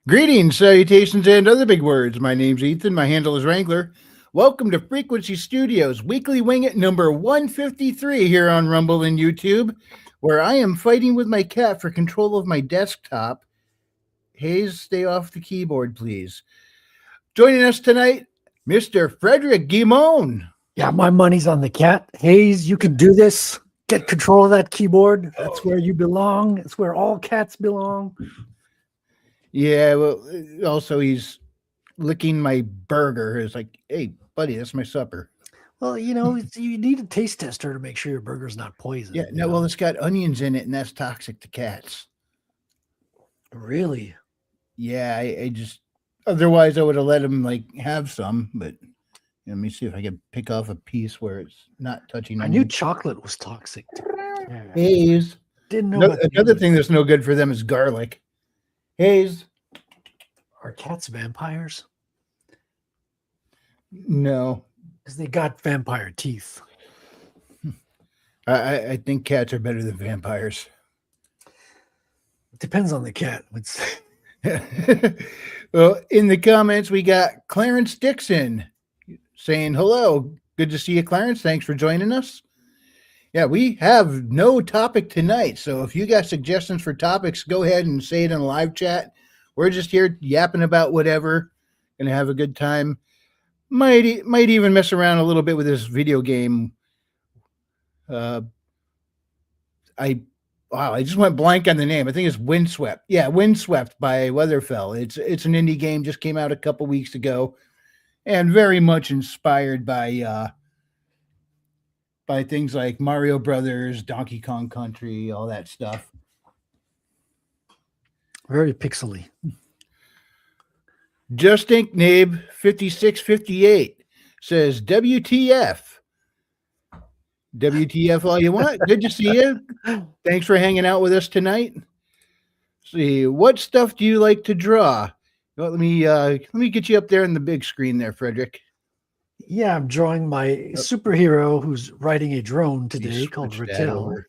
Greetings, salutations, and other big words. My name's Ethan. My handle is Wrangler. Welcome to Frequency Studios, weekly wing it number 153 here on Rumble and YouTube, where I am fighting with my cat for control of my desktop. Hayes, stay off the keyboard, please. Joining us tonight, Mr. Frederick Guimon. Yeah, my money's on the cat. Hayes, you can do this. Get control of that keyboard. That's where you belong. It's where all cats belong. Yeah, well, also he's licking my burger. It's like, hey, buddy, that's my supper. Well, you need a taste tester to make sure your burger's not poison. Yeah, no, well, it's got onions in it, and that's toxic to cats. Really? Yeah, I just otherwise I would have let him have some, but let me see if I can pick off a piece where it's not touching. I knew chocolate was toxic. Hayes. Didn't know. Another thing that's no good for them is garlic. Hayes. Are cats vampires? No. Because they got vampire teeth. I think cats are better than vampires. It depends on the cat. Well, in the comments, we got Clarence Dixon saying, hello. Good to see you, Clarence. Thanks for joining us. Yeah, we have no topic tonight. So if you got suggestions for topics, go ahead and say it in a live chat. We're just here yapping about whatever. Gonna have a good time. Might even mess around a little bit with this video game. I just went blank on the name. I think it's Windswept. Yeah, Windswept by Weatherfell. It's an indie game, just came out a couple weeks ago, and very much inspired by things like Mario Brothers, Donkey Kong Country, all that stuff. Very pixely. Just Ink Nabe 5658 says WTF. WTF all you want. Good to see you. Thanks for hanging out with us tonight. Let's see, what stuff do you like to draw? Well, let me get you up there on the big screen there, Frederick. Yeah, I'm drawing my superhero who's riding a drone today called Rattel.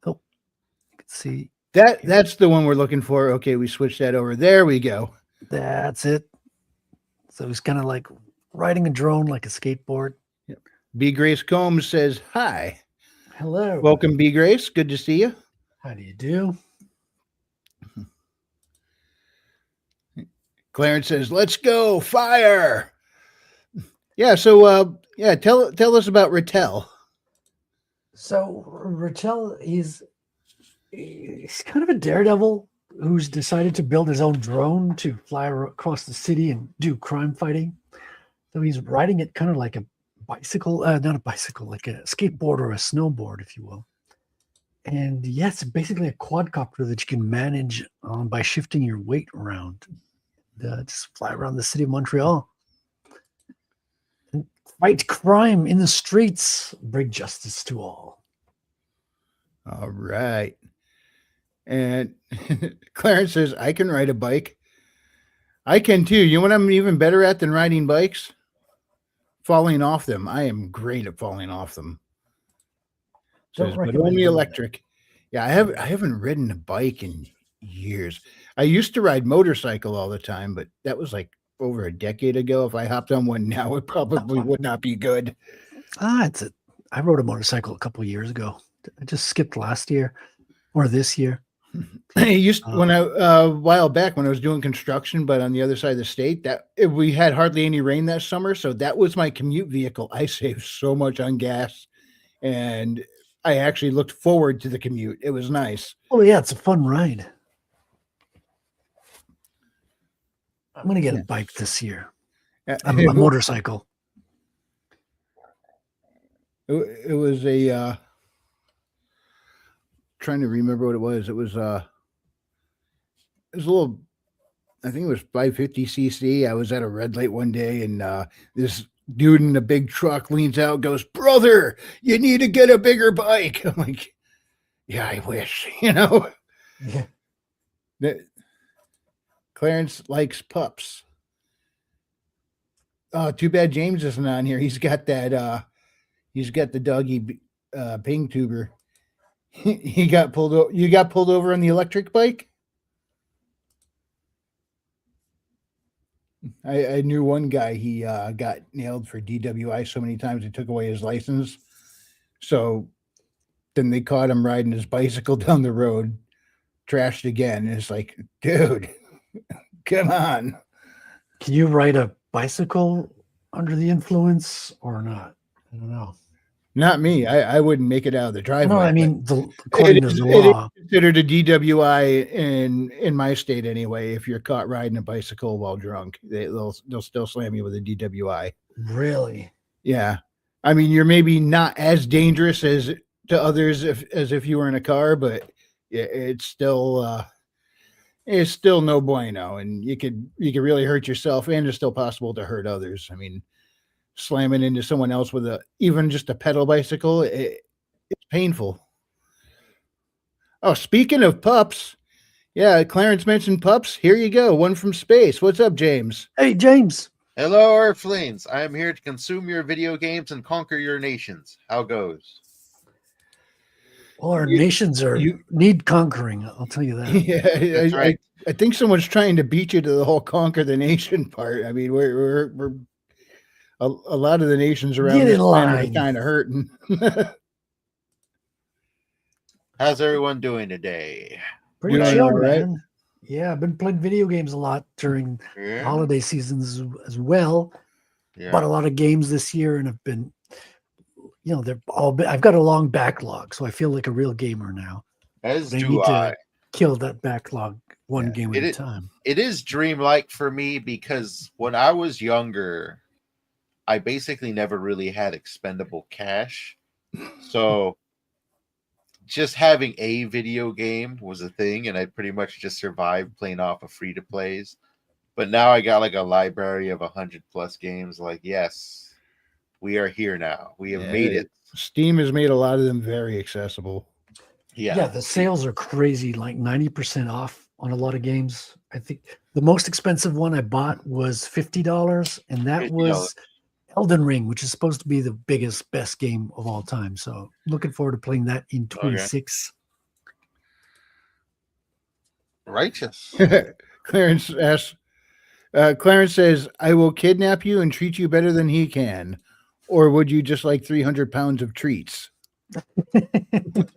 Oh, you can see. That's the one we're looking for. Okay, we switched that over. There we go. That's it. So he's kind of like riding a drone like a skateboard. Yep. B. Grace Combs says, hi. Hello. Welcome, B. Grace. Good to see you. How do you do? Clarence says, let's go. Fire. Yeah, so tell us about Rattel. So Rattel he's kind of a daredevil who's decided to build his own drone to fly across the city and do crime fighting. So he's riding it kind of like a bicycle, not a bicycle, like a skateboard or a snowboard, if you will. And yes, basically a quadcopter that you can manage by shifting your weight around. Just fly around the city of Montreal. And fight crime in the streets, bring justice to all. All right. And Clarence says, I can ride a bike. I can too. You know what I'm even better at than riding bikes? Falling off them. I am great at falling off them. Says, but only electric. Yeah, I haven't ridden a bike in years. I used to ride motorcycle all the time, but that was like over a decade ago. If I hopped on one now, it probably would not be good. I rode a motorcycle a couple of years ago. I just skipped last year or this year. A while back when I was doing construction, but on the other side of the state, we had hardly any rain that summer, so that was my commute vehicle. I saved so much on gas, and I actually looked forward to the commute. It was nice. Oh yeah, it's a fun ride. I'm gonna get a bike this year. A motorcycle. It was a. Trying to remember what it was. It was a little, I think it was 550cc. I was at a red light one day, and this dude in a big truck leans out, goes, brother, you need to get a bigger bike. I'm like, yeah, I wish, Yeah. Clarence likes pups. Oh, too bad James isn't on here. He's got that he's got the doggy ping tuber. You got pulled over on the electric bike? I knew one guy. He got nailed for DWI so many times they took away his license. So then they caught him riding his bicycle down the road, trashed again. And it's like, dude, come on. Can you ride a bicycle under the influence or not? I don't know. Not me. I wouldn't make it out of the driveway. No, I but mean, according to the it is law, considered a DWI in my state anyway. If you're caught riding a bicycle while drunk, they'll still slam you with a DWI. really. Yeah, I mean you're maybe not as dangerous as to others as if you were in a car, but it's still no bueno, and you could really hurt yourself, and it's still possible to hurt others. I mean, slamming into someone else with even just a pedal bicycle, it's painful. Oh, speaking of pups, yeah, Clarence mentioned pups. Here you go, one from space. What's up, James? Hey, James. Hello, Earthlings. I am here to consume your video games and conquer your nations. How goes? Well, our nations need conquering. I'll tell you that. Yeah, right. I think someone's trying to beat you to the whole conquer the nation part. I mean, we're a lot of the nations around Get this in planet are line. kind of hurting. How's everyone doing today? Pretty Doing chill, all right. man. Yeah, I've been playing video games a lot during Yeah. holiday seasons as well. Yeah. Bought a lot of games this year, and I've been, they're all. I've got a long backlog, so I feel like a real gamer now. As But I do need I. to kill that backlog one game at a time. It is dreamlike for me because when I was younger, I basically never really had expendable cash. So just having a video game was a thing, and I pretty much just survived playing off of free to plays. But now I got like a library of 100+ games. Like, yes, we are here now. We have made it. Steam has made a lot of them very accessible. Yeah, the sales are crazy, like 90% off on a lot of games. I think the most expensive one I bought was $50, and that $50. was Elden Ring, which is supposed to be the biggest, best game of all time. So looking forward to playing that in 26. Righteous. Clarence asks, Clarence says, I will kidnap you and treat you better than he can. Or would you just like 300 pounds of treats?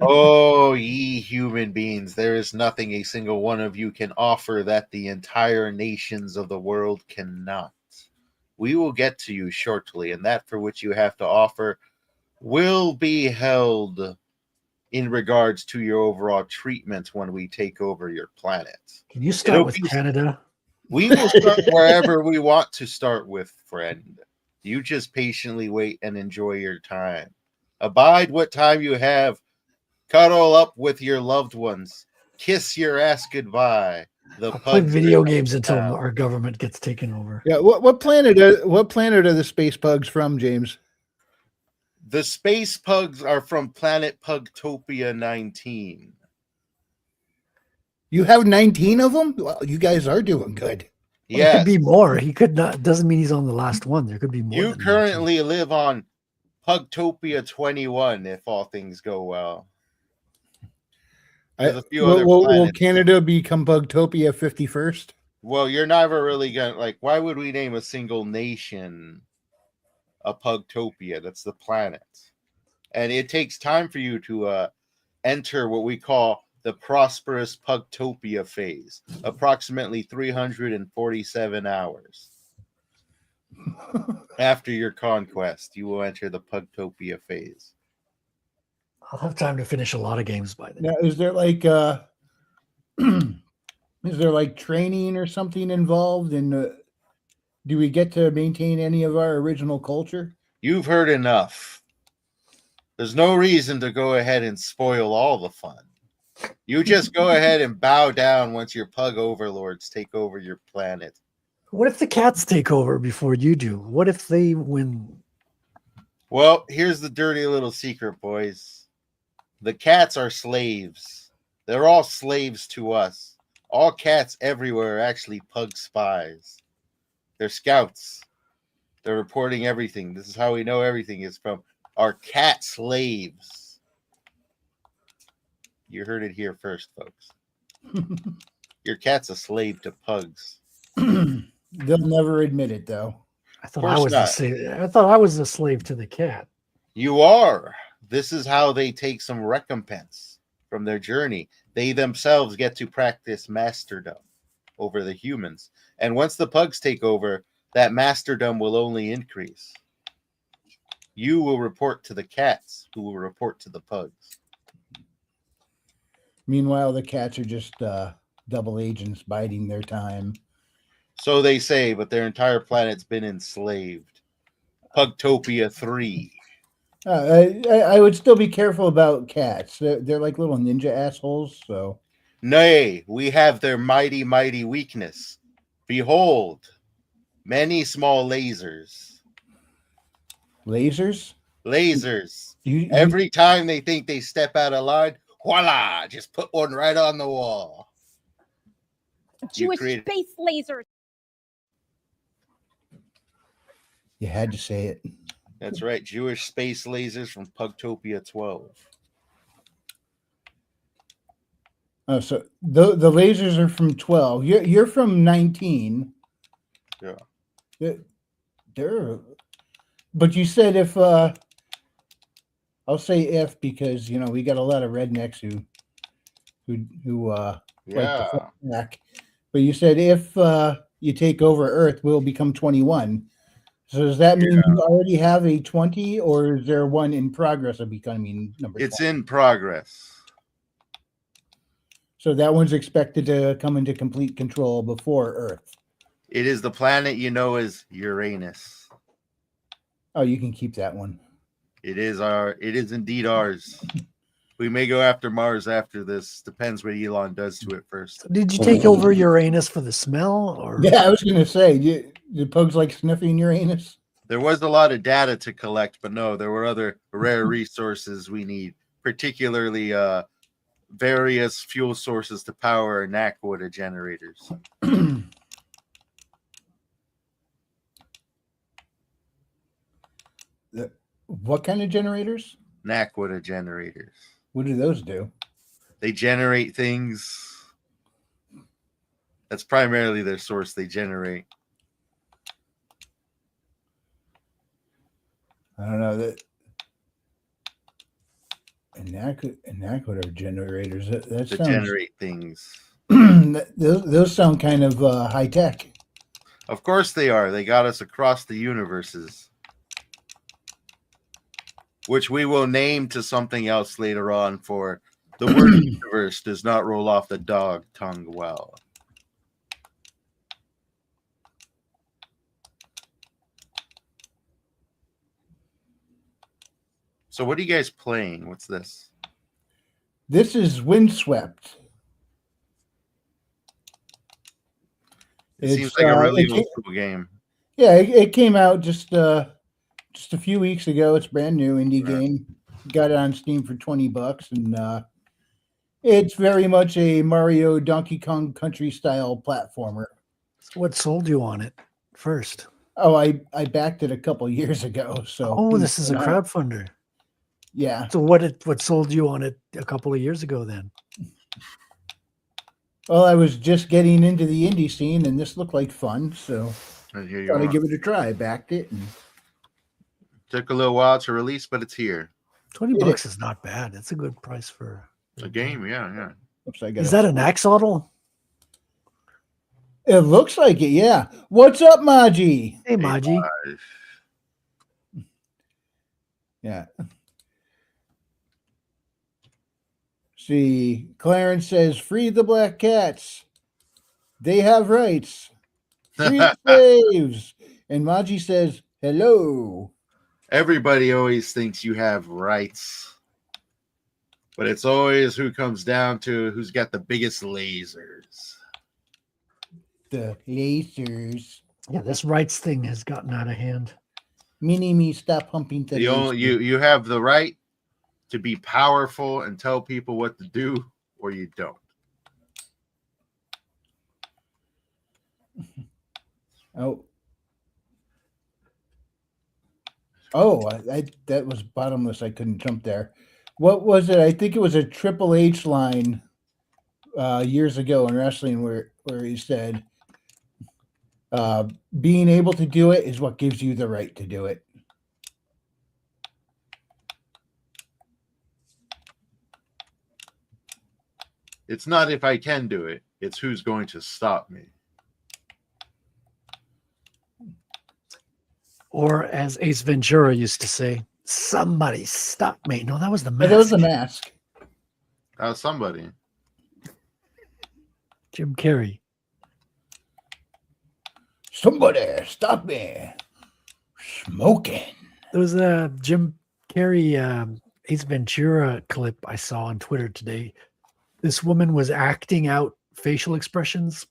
Oh, ye human beings, there is nothing a single one of you can offer that the entire nations of the world cannot. We will get to you shortly, and that for which you have to offer will be held in regards to your overall treatment when we take over your planet. Can you start with Canada? We will start wherever we want to start with, friend. You just patiently wait and enjoy your time. Abide what time you have. Cuddle up with your loved ones. Kiss your ass goodbye. The I'll play pugs video are games until down. our government gets taken over. Yeah, what planet are the space pugs from, James? The space pugs are from planet Pugtopia 19. You have 19 of them? Well, you guys are doing good. Well, there Yes. could be more. He could not. Doesn't mean he's on the last one. There could be more. You than currently live on Pugtopia 21 if all things go well. There's a few other Will planets. Canada become Bugtopia 51st? Well, you're never really gonna like. Why would we name a single nation a Pugtopia? That's the planet, and it takes time for you to enter what we call the prosperous Pugtopia phase, approximately 347 hours. After your conquest, you will enter the Pugtopia phase. I'll have time to finish a lot of games by then. Now, is there like training or something involved? And do we get to maintain any of our original culture? You've heard enough. There's no reason to go ahead and spoil all the fun. You just go ahead and bow down once your pug overlords take over your planet. What if the cats take over before you do? What if they win? Well, here's the dirty little secret, boys. The cats are slaves. They're all slaves to us. All cats everywhere are actually pug spies. They're scouts. They're reporting everything. This is how we know everything is from our cat slaves. You heard it here first, folks. Your cat's a slave to pugs. They'll never admit it, though. I thought course I was not. I thought I was the slave to the cat. You are. This is how they take some recompense from their journey. They themselves get to practice masterdom over the humans. And once the pugs take over, that masterdom will only increase. You will report to the cats, who will report to the pugs. Meanwhile, the cats are just double agents biding their time. So they say, but their entire planet's been enslaved. Pugtopia 3. I would still be careful about cats. They're like little ninja assholes. So, Nay, we have their mighty, mighty weakness. Behold, many small lasers. lasers. Lasers. You, Every time they think they step out of line, voila, just put one right on the wall. Jewish created- space lasers. you had to say it. That's right, Jewish space lasers from Pugtopia 12. Oh, so the lasers are from 12. You're from 19. Yeah. They're but you said if I'll say if because we got a lot of rednecks who like Yeah. to fight back. But you said if you take over Earth, we'll become 21. So does that mean you already have a 20, or is there one in progress of becoming number 20? It's in progress. So that one's expected to come into complete control before Earth. It is the planet you know as Uranus. Oh, you can keep that one. It is indeed ours. We may go after Mars after this. Depends what Elon does to it first. Did you take over Uranus for the smell, or Yeah, I was going to say, do pugs like sniffing Uranus? There was a lot of data to collect, but no, there were other rare resources we need, particularly various fuel sources to power Nakwoda generators. What kind of generators? Nakwoda generators. What do those do? They generate things. That's primarily their source. They generate. I don't know that. Nakwoda generators. That To sounds. generate things. those sound kind of high tech. Of course they are. They got us across the universes, which we will name to something else later on. For the word universe does not roll off the dog tongue well. So what are you guys playing? What's this? This is Windswept. It seems like a really old school game. Yeah, it came out just a few weeks ago. It's brand new indie game. Got it on Steam for $20, and it's very much a Mario Donkey Kong Country style platformer. what sold you on it first? Oh, I backed it a couple years ago. So Oh, this is a crowdfunder. Yeah. So what sold you on it a couple of years ago then? Well, I was just getting into the indie scene, and this looked like fun, so Here you thought I'd are. give it a try. Backed it. And Took a little while to release, but it's here. $20 is not bad. It's a good price for A game, yeah. oops, I got Is that an axolotl? It looks like it, yeah. What's up, Maji? Hey, Maji. Yeah. See, Clarence says, "Free the black cats. They have rights. Free the slaves." And Maji says, "Hello." Everybody always thinks you have rights, but it's always who comes down to who's got the biggest lasers. The lasers. Yeah, this rights thing has gotten out of hand. Mini-me, stop pumping the You have the right to be powerful and tell people what to do, or you don't. I that was bottomless. I couldn't jump there. What was it? I think it was a Triple H line years ago in wrestling where he said, Being able to do it is what gives you the right to do it. It's not if I can do it, it's who's going to stop me. Or as Ace Ventura used to say, somebody stop me. No, that was the But that was mask. the mask. Somebody. Jim Carrey. Somebody stop me. Smoking. There was a Jim Carrey Ace Ventura clip I saw on Twitter today. This woman was acting out facial expressions,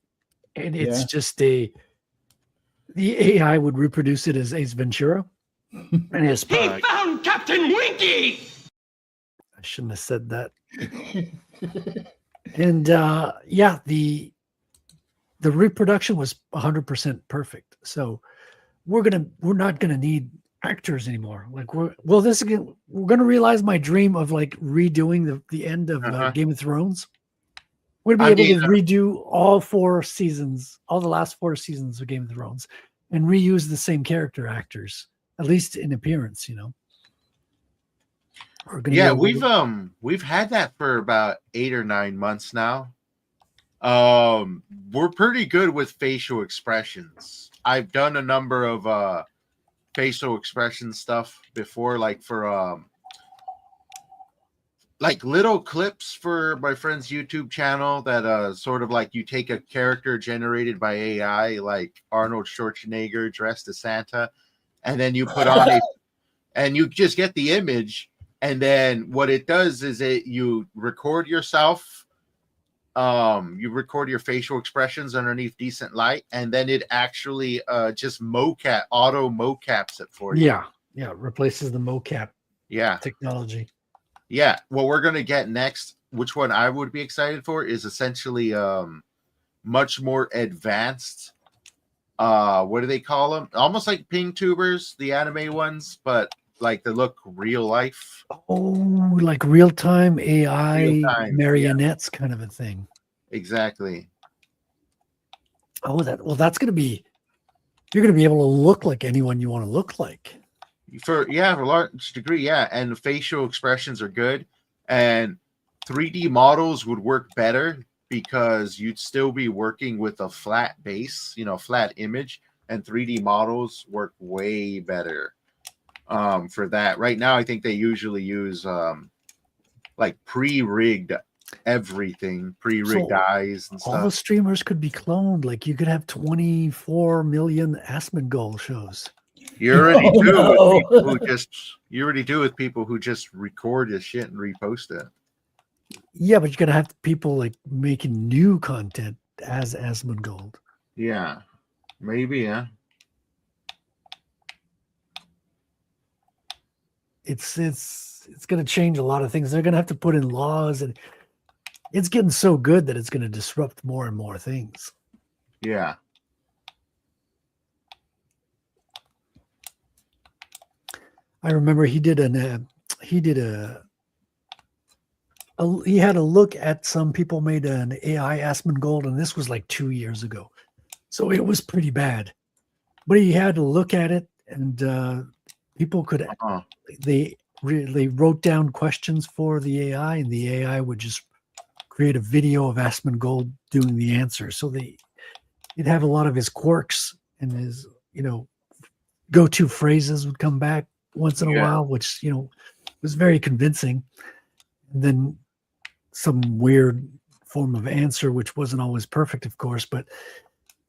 and it's Yeah. just the AI would reproduce it as Ace Ventura. And his He found Captain Winky! I shouldn't have said that. And yeah, the reproduction was 100% perfect. So we're not gonna need actors anymore. Like we're gonna realize my dream of like redoing the end of Game of Thrones. We're gonna be able to redo all 4 seasons, all the last 4 seasons of Game of Thrones, and reuse the same character actors, at least in appearance. You know. Yeah, we've had that for about 8 or 9 months now. We're pretty good with facial expressions. I've done a number of facial expression stuff before, like for like little clips for my friend's YouTube channel that sort of like you take a character generated by AI, like Arnold Schwarzenegger dressed as Santa, and then you put on and you just get the image. And then what it does is you record yourself, you record your facial expressions underneath decent light, and then it actually just auto mocaps it for you. Yeah, replaces the mocap technology. Yeah, what we're gonna get next, which one I would be excited for, is essentially much more advanced. What do they call them? Almost like ping tubers, the anime ones, but like they look real life. Oh, like real-time AI marionettes kind of a thing. Exactly. Oh, that's going to be, you're going to be able to look like anyone you want to look like. For a large degree, yeah. And facial expressions are good. And 3D models would work better because you'd still be working with a flat base, flat image, and 3D models work way better. For that. Right now, I think they usually use like pre-rigged everything, pre-rigged eyes and stuff. All the streamers could be cloned. Like you could have 24 million Asmongold shows. You already do with people who just record this shit and repost it. Yeah, but you're gonna have people like making new content as Asmongold. Yeah, maybe. Yeah. It's going to change a lot of things. They're going to have to put in laws, and it's getting so good that it's going to disrupt more and more things. Yeah. I remember he had a look at some people made an AI Asmongold, and this was like 2 years ago. So it was pretty bad, but he had to look at it, and people could they wrote down questions for the AI, and the AI would just create a video of Asmongold doing the answer. So he'd have a lot of his quirks and his go-to phrases would come back once in a while, which was very convincing. And then some weird form of answer, which wasn't always perfect, of course. But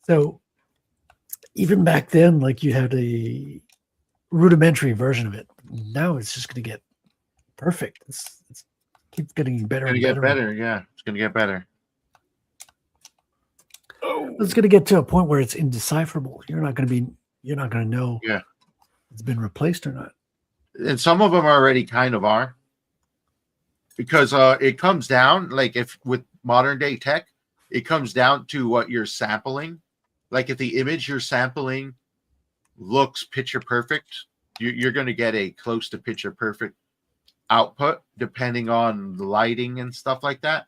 so even back then, like you had a rudimentary version of it. Now it's just going to get perfect. It's keeps getting better. It's going to get better. Yeah, it's going to get better. It's going to get to a point where it's indecipherable. You're not going to know. Yeah, it's been replaced or not. And some of them already kind of are, because it comes down, like if with modern day tech, it comes down to what you're sampling. Like if the image you're sampling looks picture perfect, you're going to get a close to picture perfect output depending on the lighting and stuff like that.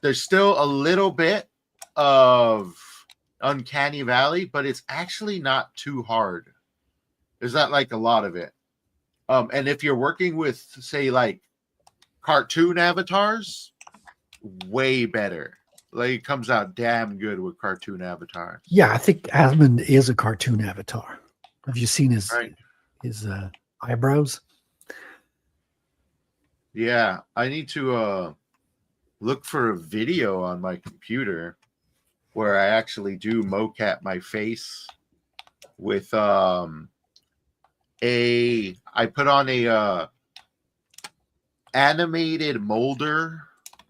There's still a little bit of Uncanny Valley, but it's actually not too hard. There's not like a lot of it. And if you're working with, say, like cartoon avatars, way better. Like it comes out damn good with cartoon avatars. Yeah, I think Asmund is a cartoon avatar. Have you seen his Right. eyebrows? Yeah, I need to look for a video on my computer where I actually do mocap my face with I put on a animated molder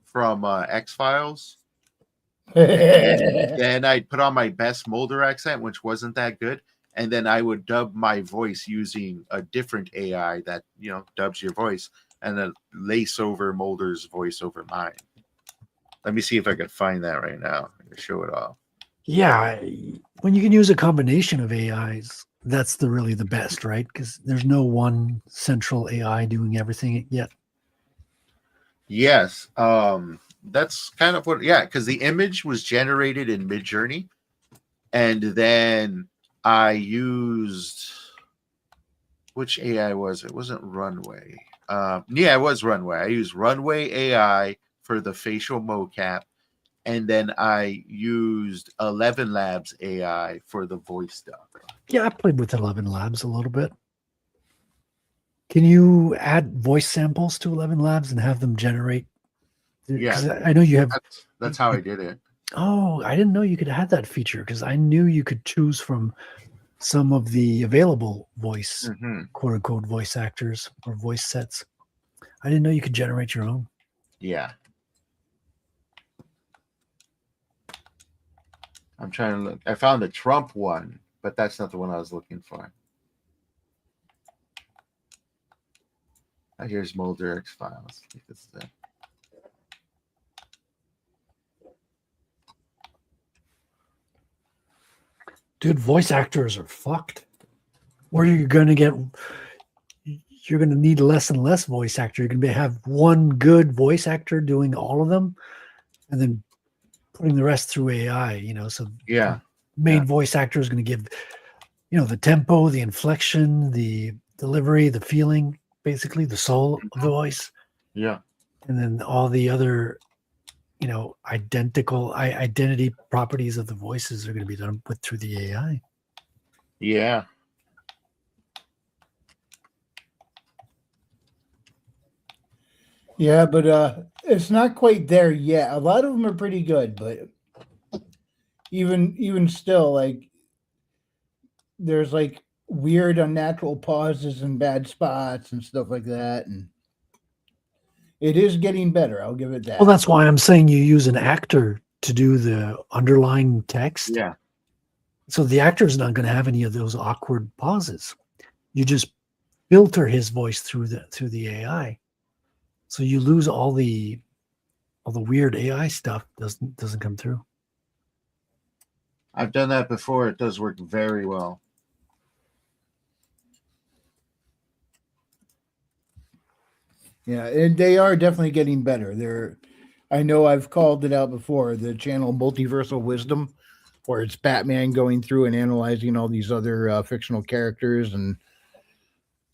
from X-Files. Then I'd put on my best molder accent, which wasn't that good, and then I would dub my voice using a different AI that dubs your voice, and then lace over Mulder's voice over mine. Let me see if I can find that right now. I can show it off. Yeah, when you can use a combination of AIs, that's really the best, right? Because there's no one central AI doing everything yet. Yes, that's kind of what. Yeah, because the image was generated in Midjourney, and then I used which AI was it? It wasn't Runway. Yeah, it was Runway. I used Runway AI for the facial mocap, and then I used 11 Labs AI for the voice stuff. Yeah, I played with 11 Labs a little bit. Can you add voice samples to 11 Labs and have them generate? Yeah, I know you have. That's how I did it. Oh, I didn't know you could have that feature because I knew you could choose from some of the available voice, quote unquote, voice actors or voice sets. I didn't know you could generate your own. Yeah. I'm trying to look. I found the Trump one, but that's not the one I was looking for. Here's Mulder X-Files. I think this is it. Dude, voice actors are fucked. Or you're going to need less and less voice actor. You're going to have one good voice actor doing all of them and then putting the rest through AI, so yeah. Main voice actor is going to give, the tempo, the inflection, the delivery, the feeling, basically the soul of the voice. Yeah. And then all the other, identity properties of the voices are going to be done through the AI. Yeah. Yeah, but it's not quite there yet. A lot of them are pretty good, but even still, like there's like weird unnatural pauses and bad spots and stuff like that, and it is getting better. I'll give it that. Well, that's why I'm saying you use an actor to do the underlying text. Yeah. So the actor is not going to have any of those awkward pauses. You just filter his voice through the AI. So you lose all the weird AI stuff doesn't come through. I've done that before. It does work very well. Yeah, and they are definitely getting better. I know I've called it out before, the channel Multiversal Wisdom, where it's Batman going through and analyzing all these other fictional characters and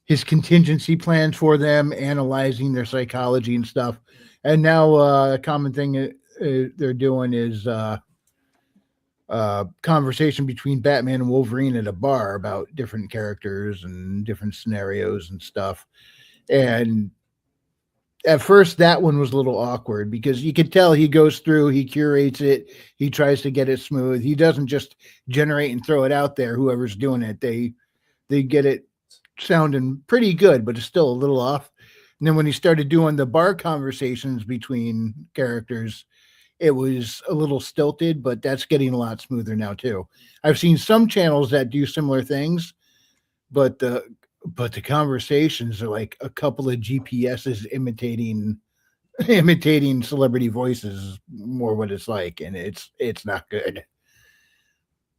his contingency plans for them, analyzing their psychology and stuff. And now a common thing they're doing is conversation between Batman and Wolverine at a bar about different characters and different scenarios and stuff. And at first that one was a little awkward because you could tell he goes through, he curates it, he tries to get it smooth. He doesn't just generate and throw it out there. Whoever's doing it, they get it sounding pretty good, but it's still a little off. And then when he started doing the bar conversations between characters, it was a little stilted, but that's getting a lot smoother now too. I've seen some channels that do similar things, but the conversations are like a couple of GPSs imitating celebrity voices, more what it's like, and it's not good.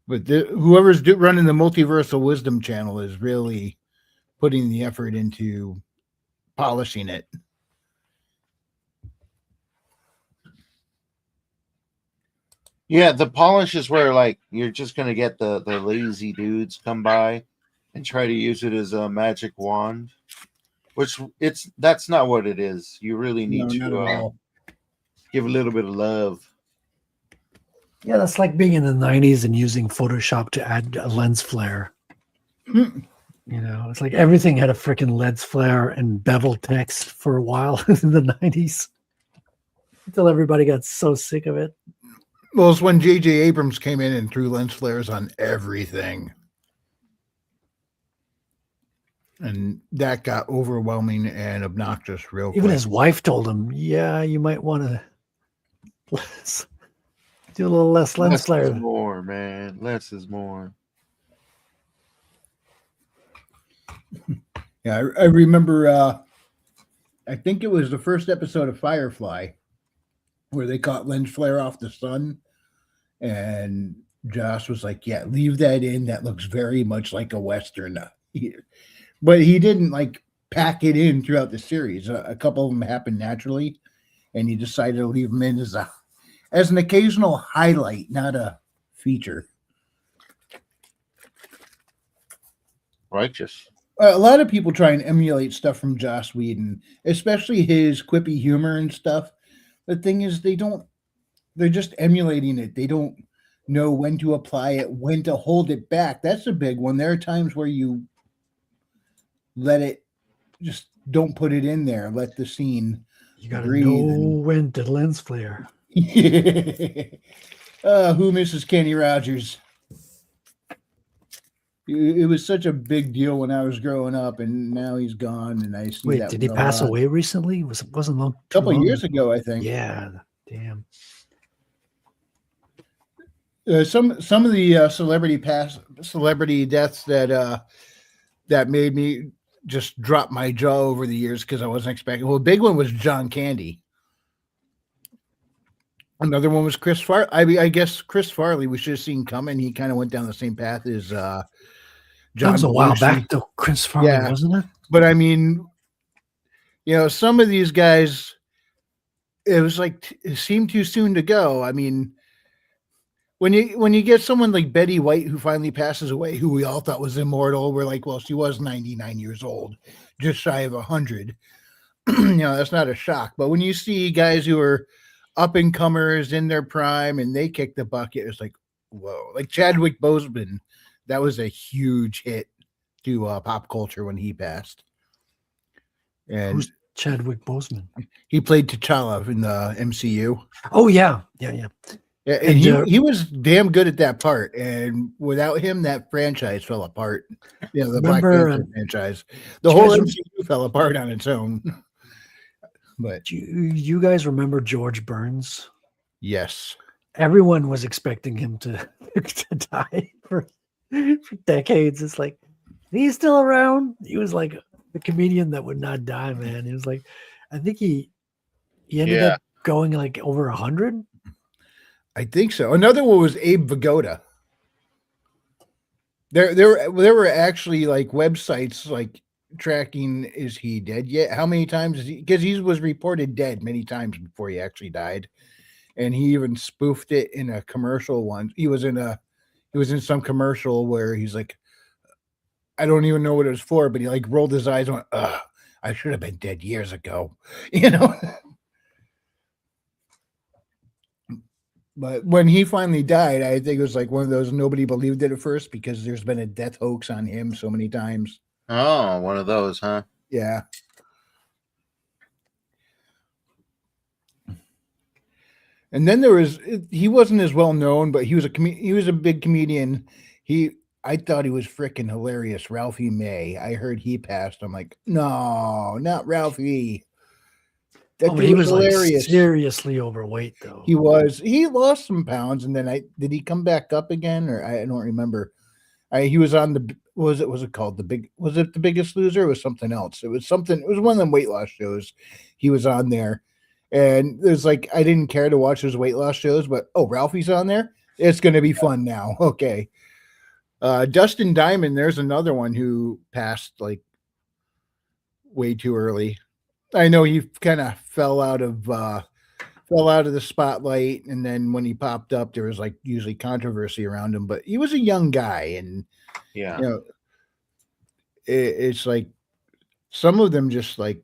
But whoever's running the Multiversal Wisdom channel is really putting the effort into polishing it. Yeah, the polish is where like you're just gonna get the lazy dudes come by and try to use it as a magic wand, which that's not what it is. You really need No, not at to all. give a little bit of love. Yeah, that's like being in the 90s and using Photoshop to add a lens flare. Hmm. You know, it's like everything had a freaking lens flare and bevel text for a while in the 90s until everybody got so sick of it. Well, it's when J.J. Abrams came in and threw lens flares on everything. And that got overwhelming and obnoxious real Even quick. his wife told him, yeah, you might want to do a little less lens Less flare. is more, man. Less is more. Yeah, I remember, I think it was the first episode of Firefly where they caught lens flare off the sun. And Josh was like, yeah, leave that in. That looks very much like a Western. But he didn't like pack it in throughout the series. A couple of them happened naturally, and he decided to leave them in as an occasional highlight, not a feature. Righteous. A lot of people try and emulate stuff from Joss Whedon, especially his quippy humor and stuff. The thing is, they're just emulating it. They don't know when to apply it, when to hold it back. That's a big one. There are times where you let it, just don't put it in there. Let the scene You got to breathe. know when to lens flare. Who misses Kenny Rogers? It was such a big deal when I was growing up, and now he's gone. And I see Wait, that did he a pass lot. away recently? Wasn't long. A couple of years ago, I think. Yeah, damn. Some of the celebrity deaths that made me just drop my jaw over the years because I wasn't expecting. Well, a big one was John Candy. Another one was Chris Farley. I guess Chris Farley we should have seen coming. He kind of went down the same path as John. That was a while Belushi. back, though. Chris Farley, Yeah. wasn't it? But I mean, some of these guys, it was like it seemed too soon to go. I mean, when you get someone like Betty White who finally passes away, who we all thought was immortal, we're like, well, she was 99 years old, just shy of 100. That's not a shock. But when you see guys who are up and comers in their prime and they kick the bucket, it's like, whoa. Like Chadwick Boseman, that was a huge hit to pop culture when he passed. And Who's Chadwick Boseman? he played T'Challa in the MCU. Oh yeah. Yeah, and And, he was damn good at that part. And without him, that franchise fell apart. The Black Remember, Panther franchise. The do you whole guys MCU fell apart on its own. But do you guys remember George Burns? yes. Everyone was expecting him to die for decades. It's like, he's still around. He was like the comedian that would not die, man. He was like, I think he ended up going like over 100. I think so. Another one was Abe Vigoda. There were actually like websites like tracking, is he dead yet? How many times is he? Because he was reported dead many times before he actually died, and he even spoofed it in a commercial once. He was in some commercial where he's like, I don't even know what it was for, but he like rolled his eyes and went, ugh, I should have been dead years ago, But when he finally died, I think it was like one of those nobody believed it at first because there's been a death hoax on him so many times. Oh, one of those, huh? Yeah. And then he wasn't as well known, but he was a big comedian. I thought he was freaking hilarious. Ralphie May. I heard he passed. I'm like, no, not Ralphie. That But dude he was like hilarious. seriously overweight though. He lost some pounds, and then did he come back up again, or I don't remember. He was on was it called was it The Biggest Loser? Or was something else? It was one of them weight loss shows. He was on there, and there's like, I didn't care to watch his weight loss shows, but Ralphie's on there. It's going to be fun now. Okay. Dustin Diamond, there's another one who passed like way too early. I know he kind of fell out of fell out of the spotlight, and then when he popped up, there was like usually controversy around him. But he was a young guy, and Yeah. you know, it's like some of them just like,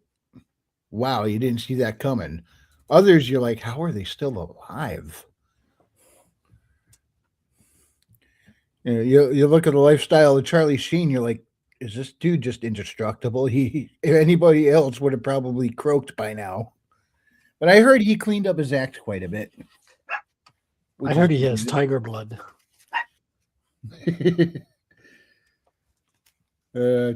wow, you didn't see that coming. Others, you're like, how are they still alive? You look at the lifestyle of Charlie Sheen, you're like, is this dude just indestructible? If anybody else would have probably croaked by now. But I heard he cleaned up his act quite a bit. I heard he has tiger blood. What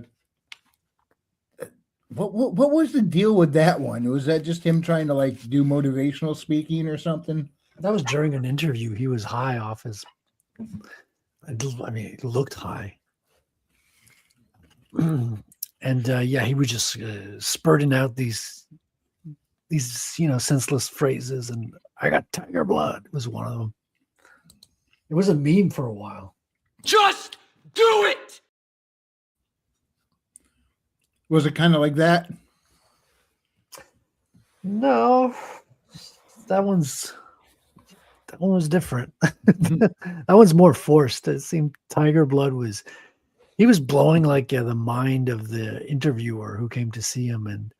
was the deal with that one? Was that just him trying to like do motivational speaking or something? That was during an interview. He was high off his. I mean, he looked high. And yeah, he was just spurting out these senseless phrases, and I got tiger blood was one of them. It was a meme for a while. Just do it! Was it kind of like that? No, that one was different. That one's more forced. It seemed Tiger Blood he was blowing like the mind of the interviewer who came to see him, and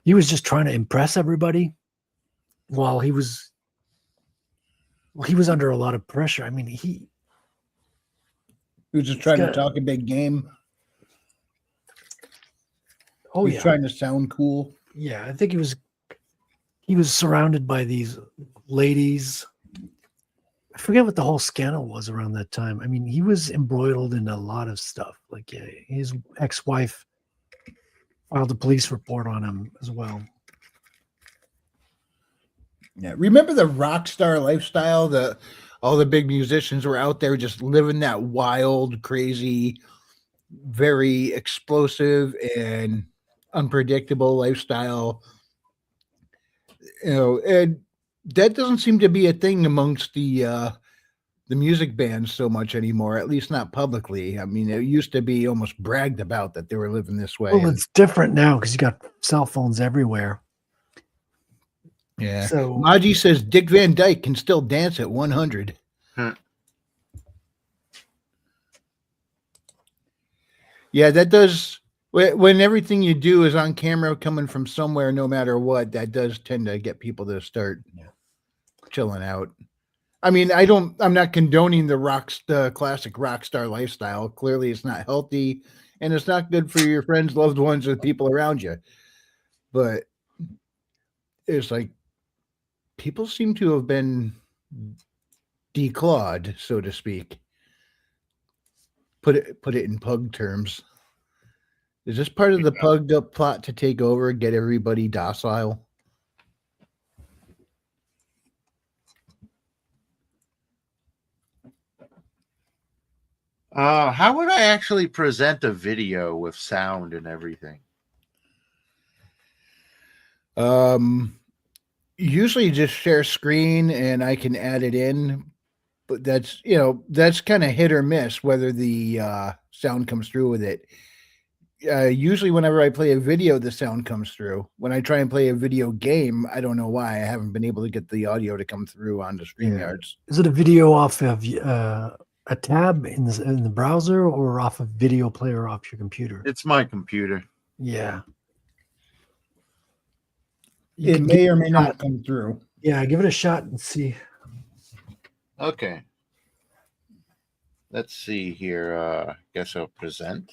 he was just trying to impress everybody while he was under a lot of pressure. I mean, he was just trying to talk a big game. Oh, he was trying to sound cool. Yeah, I think he was surrounded by these ladies. I forget what the whole scandal was around that time. I mean, he was embroiled in a lot of stuff. Like his ex-wife filed a police report on him as well. Yeah, remember the rock star lifestyle? All the big musicians were out there just living that wild, crazy, very explosive and unpredictable lifestyle. And that doesn't seem to be a thing amongst the music bands so much anymore, at least not publicly. I mean, it used to be almost bragged about that they were living this way. Well, it's different now because you got cell phones everywhere. Yeah. So Maji says Dick Van Dyke can still dance at 100. Yeah, that does. When everything you do is on camera coming from somewhere, no matter what, that does tend to get people to start chilling out. I mean, I'm not condoning the classic rock star lifestyle. Clearly it's not healthy and it's not good for your friends, loved ones, or people around you. But it's like people seem to have been declawed, so to speak. Put it in pug terms. Is this part of the plugged up plot to take over and get everybody docile? How would I actually present a video with sound and everything? Usually just share screen and I can add it in, but that's kind of hit or miss whether the sound comes through with it. Usually whenever I play a video, the sound comes through. When I try and play a video game, I don't know why I haven't been able to get the audio to come through on the StreamYards. Is it a video off of a tab in the browser or off a video player off your computer? It's my computer. Yeah. It may or may not come through. Yeah, give it a shot and see. Okay. Let's see here. Guess I'll present.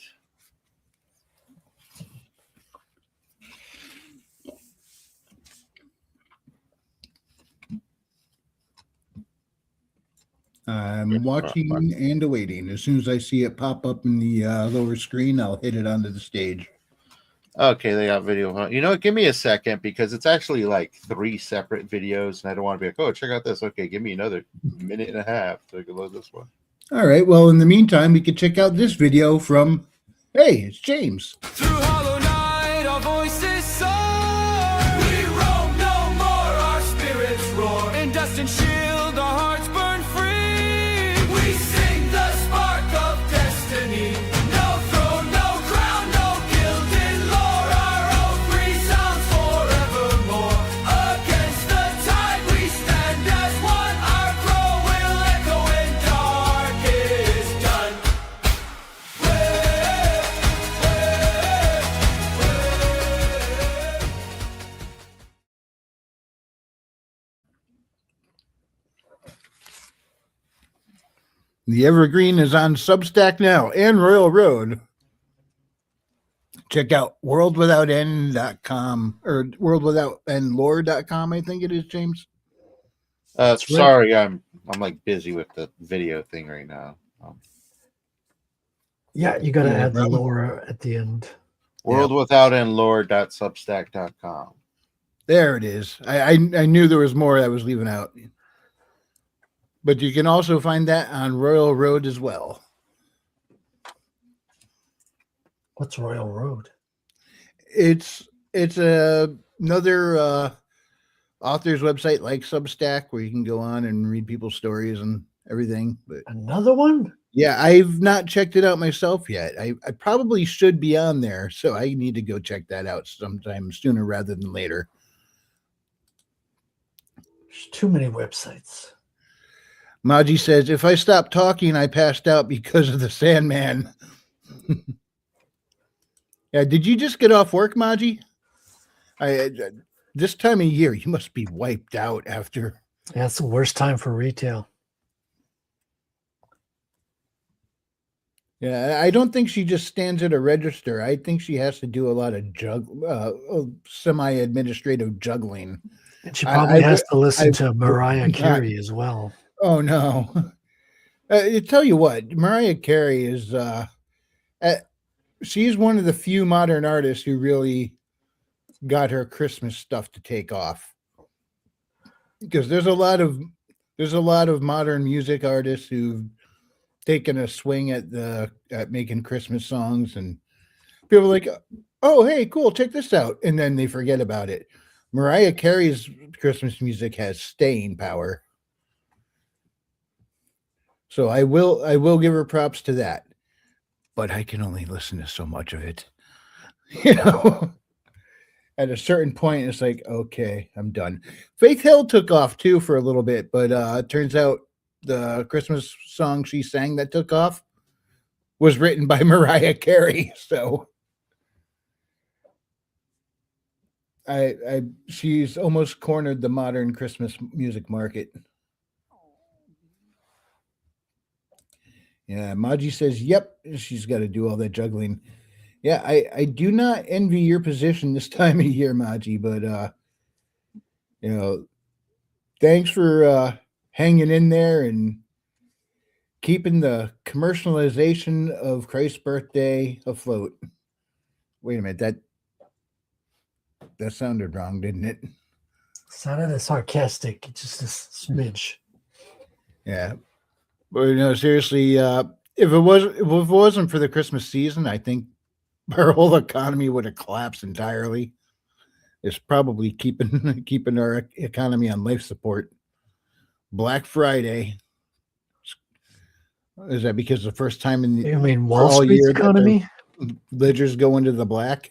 I'm watching and awaiting. As soon as I see it pop up in the lower screen, I'll hit it onto the stage. Okay, they got video. You know what? Give me a second because it's actually like 3 separate videos, and I don't want to be like, oh, check out this. Okay, give me another minute and a half so I can load this one. All right. Well, in the meantime, we could check out this video from, hey, it's James. Through hollow night, our voices soar. We roam no more, our spirits roar. In dust and shield, our hearts burn free. We sing the spark of destiny. No throne, no crown, no gilded lore. Our oath resounds forevermore. Against the tide, The Evergreen is on Substack now and Royal Road. Check out worldwithoutend.com or worldwithoutendlore.com, I think it is, James. That's right. Sorry, I'm like busy with the video thing right now. Yeah, you got to No add the problem. lore at the end. Worldwithoutendlore.substack.com. There it is. I knew there was more I was leaving out. But you can also find that on Royal Road as well. What's Royal Road? It's another author's website like Substack where you can go on and read people's stories and everything. But Another one? yeah, I've not checked it out myself yet. I probably should be on there, so I need to go check that out sometime sooner rather than later. There's too many websites. Maji says, if I stopped talking, I passed out because of the Sandman. Yeah, did you just get off work, Maji? This time of year, you must be wiped out after. Yeah, it's the worst time for retail. Yeah, I don't think she just stands at a register. I think she has to do a lot of semi-administrative juggling. And she probably has to listen to would Mariah not- Carey as well. Oh no! I tell you what, Mariah Carey is. She's one of the few modern artists who really got her Christmas stuff to take off. Because there's a lot of modern music artists who've taken a swing at making Christmas songs, and people are like, oh hey, cool, check this out, and then they forget about it. Mariah Carey's Christmas music has staying power. So I will give her props to that, but I can only listen to so much of it. You know, at a certain point, it's like, okay, I'm done. Faith Hill took off too for a little bit, but it turns out the Christmas song she sang that took off was written by Mariah Carey. So she's almost cornered the modern Christmas music market. Yeah, Maji says, yep, she's got to do all that juggling. Yeah, I do not envy your position this time of year, Maji, but thanks for hanging in there and keeping the commercialization of Christ's birthday afloat. Wait a minute, that sounded wrong, didn't it? Sounded sarcastic, just a smidge. Yeah. But seriously, if it wasn't for the Christmas season, I think our whole economy would have collapsed entirely. It's probably keeping our economy on life support. Black Friday. Is that because the first time in the You mean Wall Street's economy? Ledgers go into the black?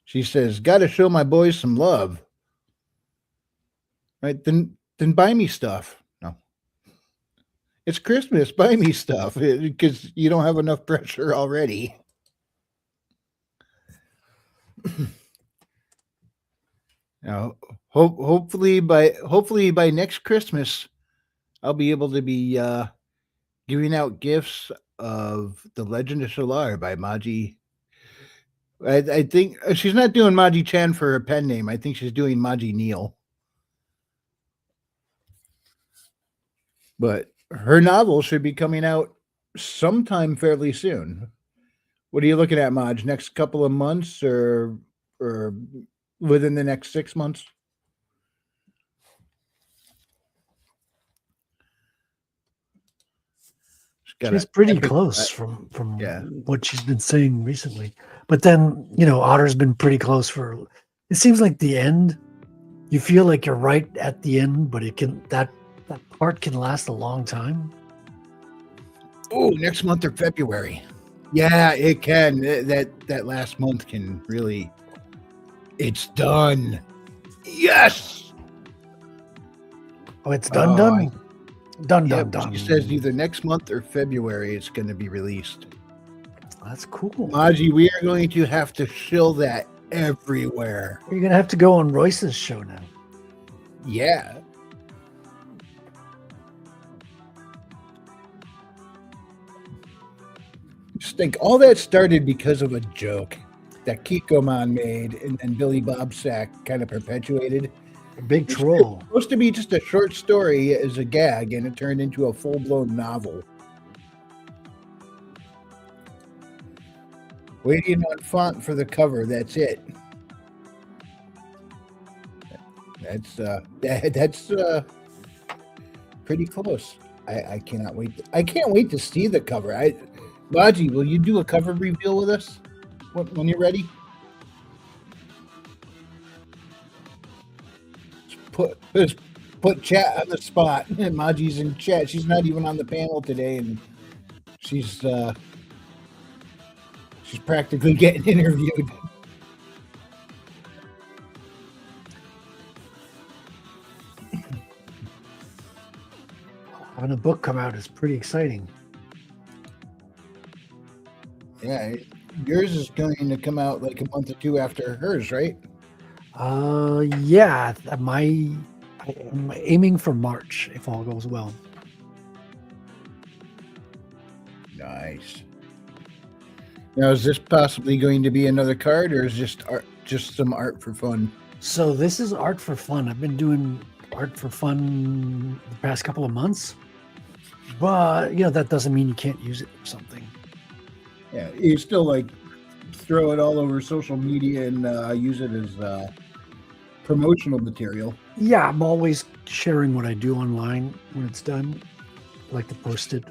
She says, "Got to show my boys some love." Right? Then buy me stuff. No. It's Christmas. Buy me stuff because you don't have enough pressure already. Now, hopefully by next Christmas, I'll be able to be giving out gifts of The Legend of Shalar by Maji. I think she's not doing MAJI-CHAN for her pen name. I think she's doing Maji Neal. But her novel should be coming out sometime fairly soon. What are you looking at, Maj? Next couple of months or within the next 6 months? She's pretty close from what she's been saying recently. But then, Otter's been pretty close for, it seems like the end, you feel like you're right at the end, but that part can last a long time. Oh, next month or February. Yeah, it can. That last month can really, it's done. Yes. Oh, it's done. Done. She says either next month or February it's going to be released. That's cool. Maji, we are going to have to shill that everywhere. You're going to have to go on Royce's show now. Yeah. Just think, all that started because of a joke that Kikoman made, and then Billy Bob Sack kind of perpetuated. A big It's troll. supposed to be just a short story as a gag, and it turned into a full-blown novel. Waiting on font for the cover. That's it. That's pretty close. I cannot wait. I can't wait to see the cover. Maji, will you do a cover reveal with us when you're ready? Just put chat on the spot. Maji's in chat. She's not even on the panel today, and she's practically getting interviewed. Having a book come out is pretty exciting. Yeah, yours is going to come out like a month or two after hers, right? Yeah, I'm aiming for March if all goes well. Nice. Now, is this possibly going to be another card, or is just art, just some art for fun? So this is art for fun. I've been doing art for fun the past couple of months, but that doesn't mean you can't use it for something. Yeah, you still like throw it all over social media and use it as promotional material. Yeah, I'm always sharing what I do online when it's done. I like to post it.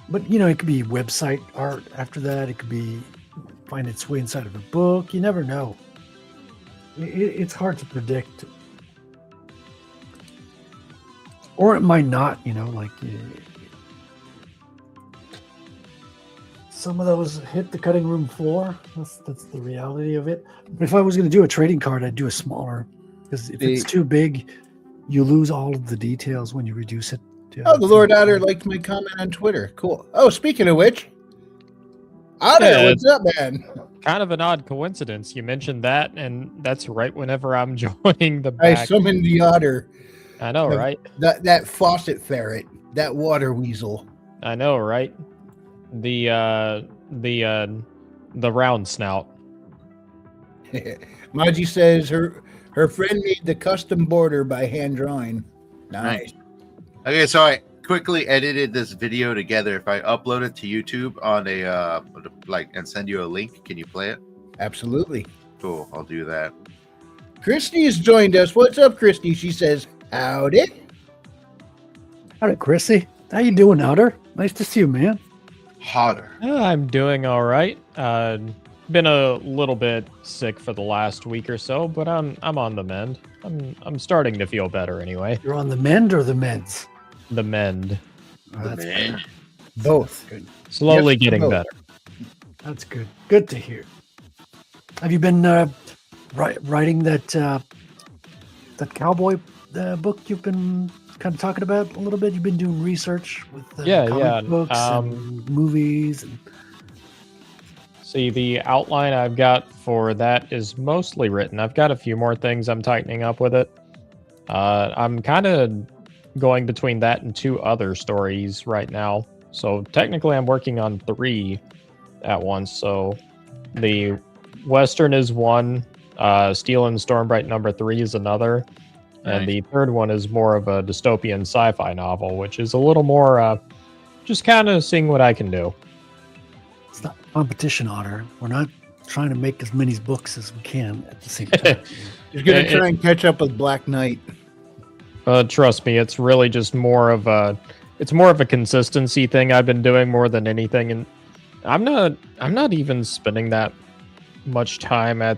But it could be website art after that. It could be find its way inside of a book. You never know. It's hard to predict. Or it might not, some of those hit the cutting room floor. That's the reality of it. But if I was going to do a trading card, I'd do a smaller, because if it's too big, you lose all of the details when you reduce it. Oh, the Lord Otter liked my comment on Twitter. Cool. Oh, speaking of which, Otter, what's up, man? Kind of an odd coincidence. You mentioned that, and that's right whenever I'm joining the I back. summoned the Otter. I know, right? That faucet ferret, that water weasel. I know, right? The round snout. Maji says her friend made the custom border by hand drawing. Nice. Okay, so I quickly edited this video together. If I upload it to YouTube on a and send you a link, can you play it? Absolutely. Cool, I'll do that. Christy has joined us. What's up, Christy? She says, howdy. Howdy, Chrissy. How you doing, Otter? Nice to see you, man. Hotter. I'm doing all right. Been a little bit sick for the last week or so, but I'm on the mend. I'm starting to feel better anyway. You're on the mend or the meds? The mend. Oh, that's good. Both. Good. Slowly Yes, getting both. better. That's good. Good to hear. Have you been writing that cowboy book you've been kind of talking about a little bit? You've been doing research with comic books and movies. See, the outline I've got for that is mostly written. I've got a few more things I'm tightening up with it. I'm kind of going between that and 2 other stories right now. So technically I'm working on 3 at once. So the Western is one, Steel and Stormbright number 3 is another. And the third one is more of a dystopian sci-fi novel, which is a little more just kind of seeing what I can do. It's not competition, Otter. We're not trying to make as many books as we can at the same time. You're going to try and catch up with Black Knight. Trust me, it's really just more of a consistency thing I've been doing more than anything. And I'm not even spending that much time at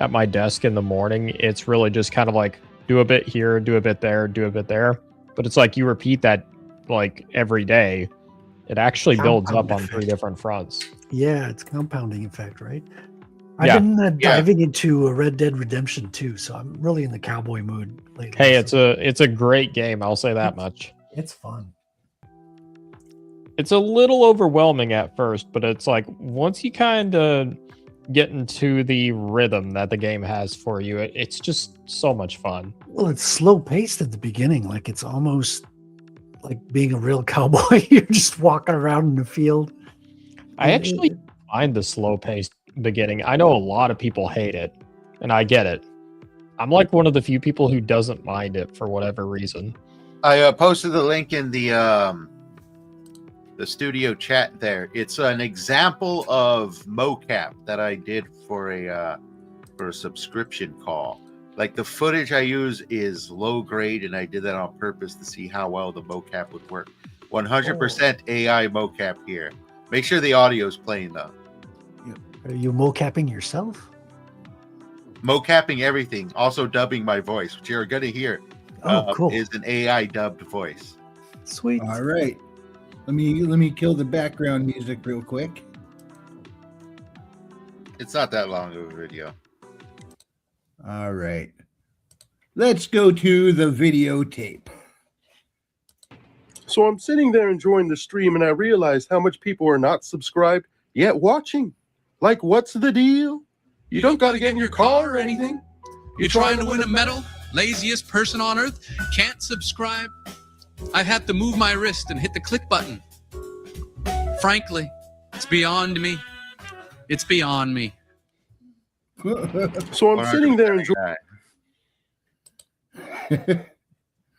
my desk in the morning. It's really just kind of like do a bit here, do a bit there, do a bit there. But it's like you repeat that like every day. It actually builds up on 3 different fronts. Yeah, it's compounding effect, right? I've been diving into Red Dead Redemption 2, so I'm really in the cowboy mood lately. Hey, it's a great game. I'll say that much. It's fun. It's a little overwhelming at first, but it's like once you kind of get into the rhythm that the game has for you, it's just so much fun. Well, it's slow paced at the beginning. Like it's almost like being a real cowboy. You're just walking around in the field. I actually find the slow paced beginning. I know a lot of people hate it, and I get it. I'm like one of the few people who doesn't mind it for whatever reason. I posted the link in the studio chat there. It's an example of mocap that I did for a subscription call. Like the footage I use is low grade, and I did that on purpose to see how well the mocap would work. 100% AI mocap here. Make sure the audio is playing though. Are you mocapping yourself? Mocapping everything, also dubbing my voice, which you're gonna hear. Oh, cool. Is an AI dubbed voice. Sweet. All right. Let me kill the background music real quick. It's not that long of a video. All right. Let's go to the videotape. So I'm sitting there enjoying the stream, and I realize how much people are not subscribed yet watching. Like, what's the deal? You don't got to get in your car or anything. You're trying to win a medal? Laziest person on earth? Can't subscribe? I've had to move my wrist and hit the click button. Frankly, it's beyond me. It's beyond me. So I'm sitting there enjoying.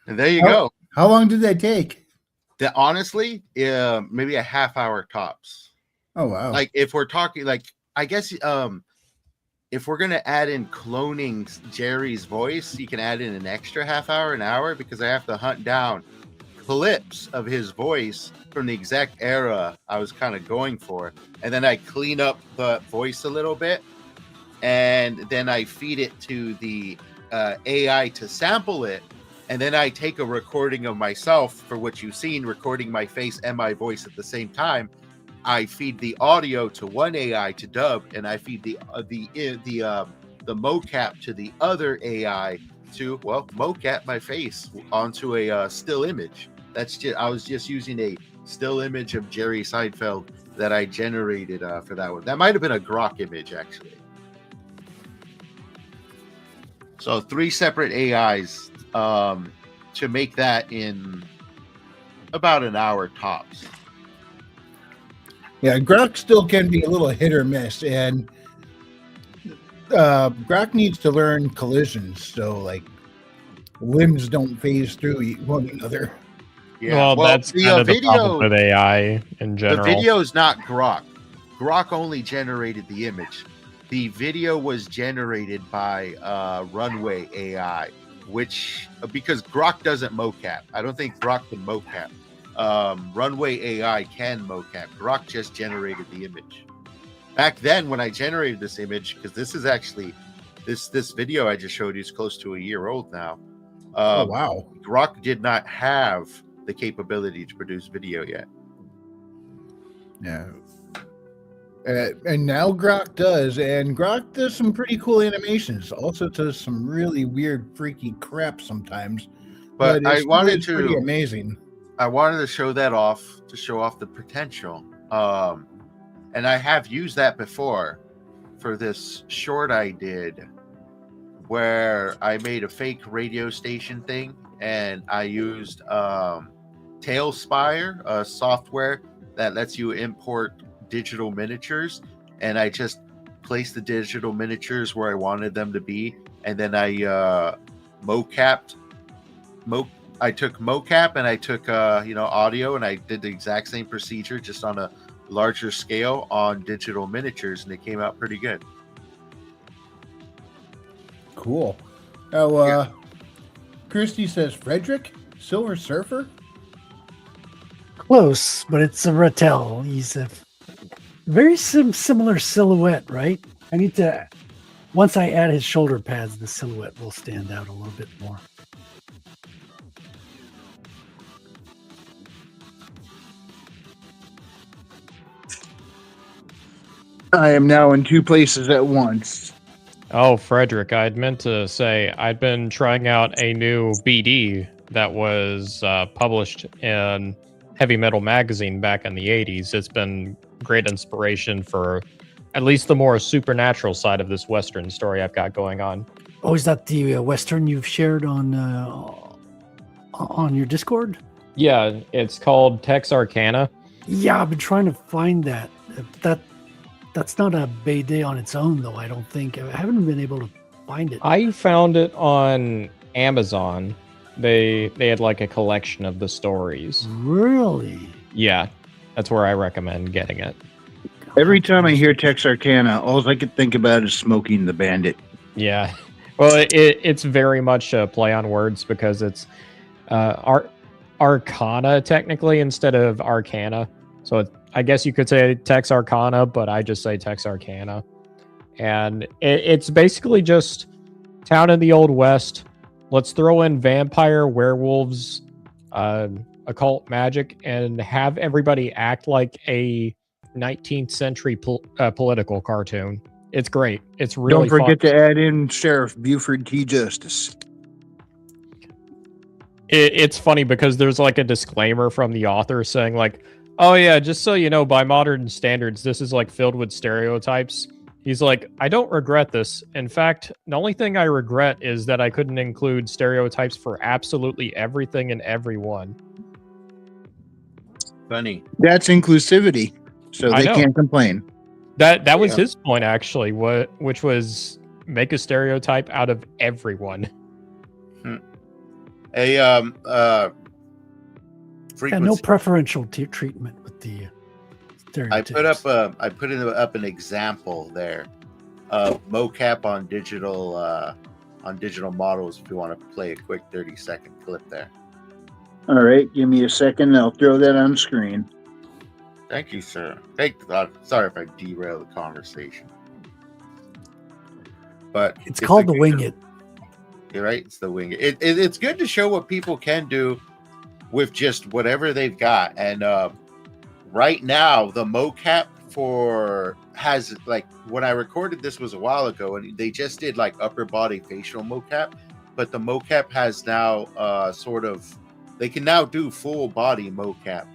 And there you go. How long did that take? Honestly, maybe a half hour tops. Oh wow! Like if we're talking, like I guess, if we're gonna add in cloning Jerry's voice, you can add in an extra half hour, an hour, because I have to hunt down clips of his voice from the exact era I was kind of going for, and then I clean up the voice a little bit, and then I feed it to the AI to sample it. And then I take a recording of myself, for what you've seen, recording my face and my voice at the same time. I feed the audio to one AI to dub, and I feed the mocap to the other AI to mocap my face onto a still image. I was just using a still image of Jerry Seinfeld that I generated for that one. That might have been a Grok image actually. So 3 separate AIs. To make that in about an hour tops. Yeah, Grok still can be a little hit or miss, and Grok needs to learn collisions, so like limbs don't phase through one another. Yeah, Well, that's the kind of the video problem with AI in general. The video is not Grok. Grok only generated the image. The video was generated by Runway AI. Because Grok doesn't mocap. I don't think Grok can mocap. Runway AI can mocap. Grok just generated the image. Back then, when I generated this image, because this is actually this video I just showed you is close to a year old now. Oh wow! Grok did not have the capability to produce video yet. Yeah. And now Grok does, and Grok does some pretty cool animations. Also does some really weird, freaky crap sometimes. But I wanted it's pretty amazing. I wanted to show that off, to show off the potential. And I have used that before for this short I did, where I made a fake radio station thing, and I used Tailspire, a software that lets you import digital miniatures, and I just placed the digital miniatures where I wanted them to be, and then I I took mocap and I took audio, and I did the exact same procedure, just on a larger scale on digital miniatures, and it came out pretty good. Cool. Oh, Christy says Frederick Silver Surfer. Close, but it's a Rattel. He's a very similar silhouette, right? I need to, once I add his shoulder pads, the silhouette will stand out a little bit more. I am now in 2 places at once. Oh, Frederick, I'd meant to say I'd been trying out a new BD that was published in Heavy Metal Magazine back in the 80s. It's been great inspiration for at least the more supernatural side of this Western story I've got going on. Oh, is that the Western you've shared on your Discord? Yeah, it's called Texarkana. Yeah, I've been trying to find that. That's not a BD on its own, though. I don't think. I haven't been able to find it. I found it on Amazon. They had like a collection of the stories. Really? Yeah, that's where I recommend getting it. Every time I hear Texarkana, all I could think about is Smoking the Bandit. Yeah. Well, it's very much a play on words because it's Arcana technically instead of Arcana. So I guess you could say Texarkana, but I just say Texarkana. And it's basically just town in the Old West. Let's throw in vampire, werewolves, occult magic, and have everybody act like a 19th century political cartoon. It's great. It's really Don't forget fun. to add in Sheriff Buford T. Justice. It's funny because there's like a disclaimer from the author saying like, oh yeah, just so you know, by modern standards, this is like filled with stereotypes. He's like, I don't regret this. In fact, the only thing I regret is that I couldn't include stereotypes for absolutely everything and everyone. Funny. That's inclusivity, so I they know. can't complain. That was Yeah. his point actually, which was make a stereotype out of everyone. Yeah, Frequency. no preferential treatment with the I stereotypes. put up an example there of mocap on digital models. If you want to play a quick 30-second clip there. All right, give me a second. I'll throw that on screen. Thank you, sir. Sorry if I derail the conversation, but It's called the good Wing show. It. You're right. It's the wing. It's good to show what people can do with just whatever they've got. And right now, the mocap has like when I recorded this was a while ago, and they just did like upper body facial mocap, but the mocap has now they can now do full body mocap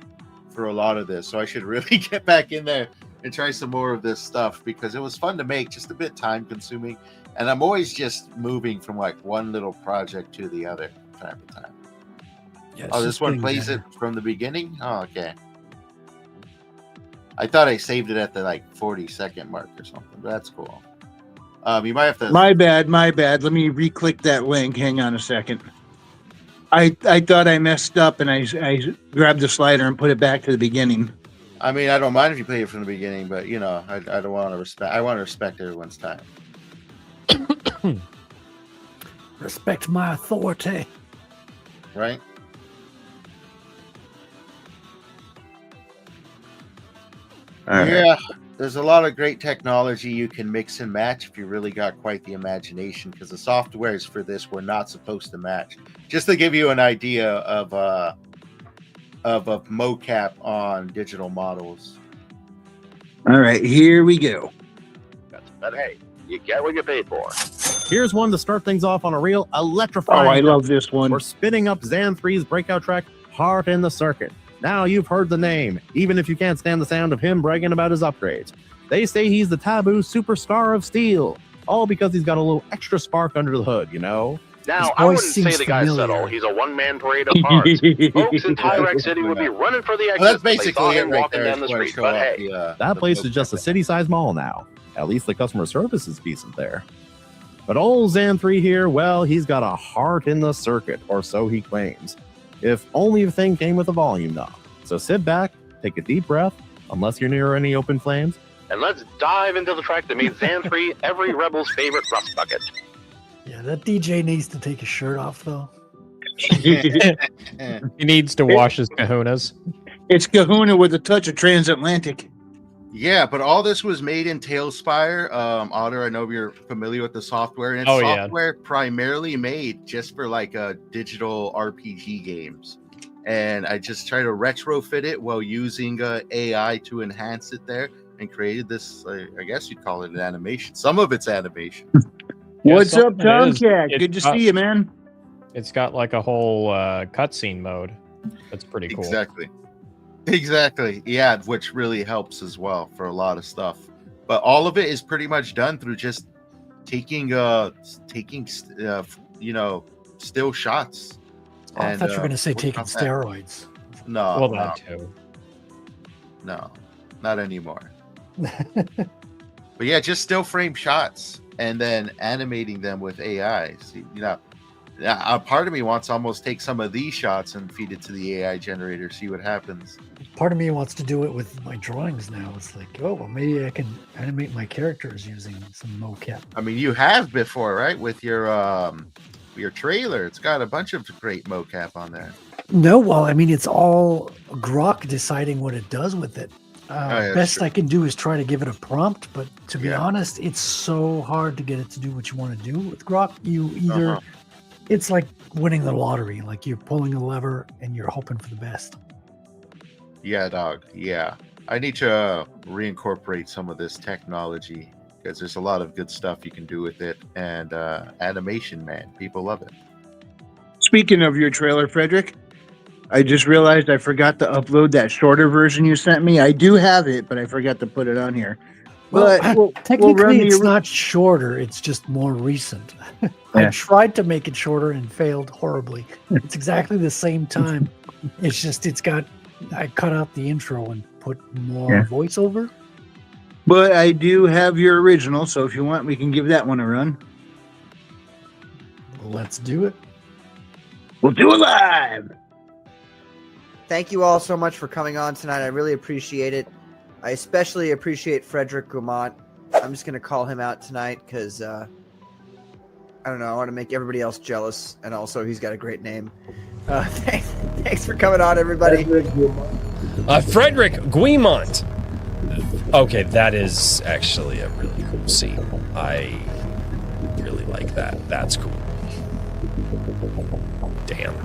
for a lot of this. So I should really get back in there and try some more of this stuff because it was fun to make, just a bit time consuming. And I'm always just moving from like one little project to the other time to time. Yeah, Oh, this one plays it from the beginning? Oh, okay. I thought I saved it at the like 40-second mark or something, but that's cool. You might have to. My bad. Let me re-click that link. Hang on a second. I thought I messed up and I grabbed the slider and put it back to the beginning. I mean, I don't mind if you play it from the beginning, but you know, I don't want to respect. I want to respect everyone's time. Respect my authority. Right? Yeah, there's a lot of great technology you can mix and match if you really got quite the imagination, because the softwares for this were not supposed to match. Just to give you an idea of a mocap on digital models. All right, here we go. But hey, you get what you paid for. Here's one to start things off on a real Oh, electrifying I note. love this one. We're spinning up Zan 3's breakout track, Heart in the Circuit. Now you've heard the name, even if you can't stand the sound of him bragging about his upgrades. They say he's the taboo superstar of steel, all because he's got a little extra spark under the hood, you know? Now, His I voice wouldn't say seems the guy's familiar. subtle. He's a one-man parade of parts. Folks in Tyrex City would be running for the exit. Well, that's if they basically saw it him right walking there. down the Just wanna street. show But off hey, That the place is just a mocap. city-sized mall now. At least the customer service is decent there. But old Zan 3 here, well, he's got a heart in the circuit, or so he claims. If only the thing came with a volume knob. So sit back, take a deep breath, unless you're near any open flames. and let's dive into the track that made Zan 3 every rebel's favorite rust bucket. Yeah, that DJ needs to take his shirt off, though. He needs to wash his kahunas. It's Kahuna with a touch of transatlantic. Yeah, but all this was made in Tailspire. Otter, I know you're familiar with the software, and it's Oh, yeah. software primarily made just for like digital RPG games. And I just try to retrofit it while using AI to enhance it there, and created this. I guess you'd call it an animation. Some of it's animation. What's some up, of it is. Tomcat? It's Good to got- see you, man. It's got like a whole cutscene mode. That's pretty cool. Exactly. Yeah, which really helps as well for a lot of stuff. But all of it is pretty much done through just taking still shots. Oh, I thought you were going to say what taking about that? steroids. No, Well, no, that too. no, not anymore. But yeah, just still frame shots and then animating them with AI. See, a part of me wants to almost take some of these shots and feed it to the AI generator, see what happens. Part of me wants to do it with my drawings now. It's like, oh, well, maybe I can animate my characters using some mocap. I mean, you have before, right? With your trailer, it's got a bunch of great mocap on there. No, well, I mean, it's all Grok deciding what it does with it. yeah, Best true. I can do is try to give it a prompt, but to be Yeah. honest, it's so hard to get it to do what you want to do with Grok. You either, it's like winning the lottery, like you're pulling a lever and you're hoping for the best. Yeah, dog. Yeah. I need to reincorporate some of this technology because there's a lot of good stuff you can do with it. And animation, man, people love it. Speaking of your trailer, Frederick, I just realized I forgot to upload that shorter version you sent me. I do have it, but I forgot to put it on here. Well, But we'll technically, run it's the- not shorter. It's just more recent. I Yeah. tried to make it shorter and failed horribly. It's exactly the same time. It's just, I cut out the intro and put more voiceover. But I do have your original, so if you want, we can give that one a run. Let's do it. We'll do it live. Thank you all so much for coming on tonight. I really appreciate it. I especially appreciate Frederick Gaumont. I'm just going to call him out tonight because, I don't know, I want to make everybody else jealous. And also, he's got a great name. Thanks for coming on, everybody. Frederick Guimont. Okay, that is actually a really cool scene. I really like that. That's cool. Damn.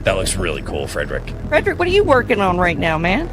That looks really cool, Frederick. Frederick, what are you working on right now, man?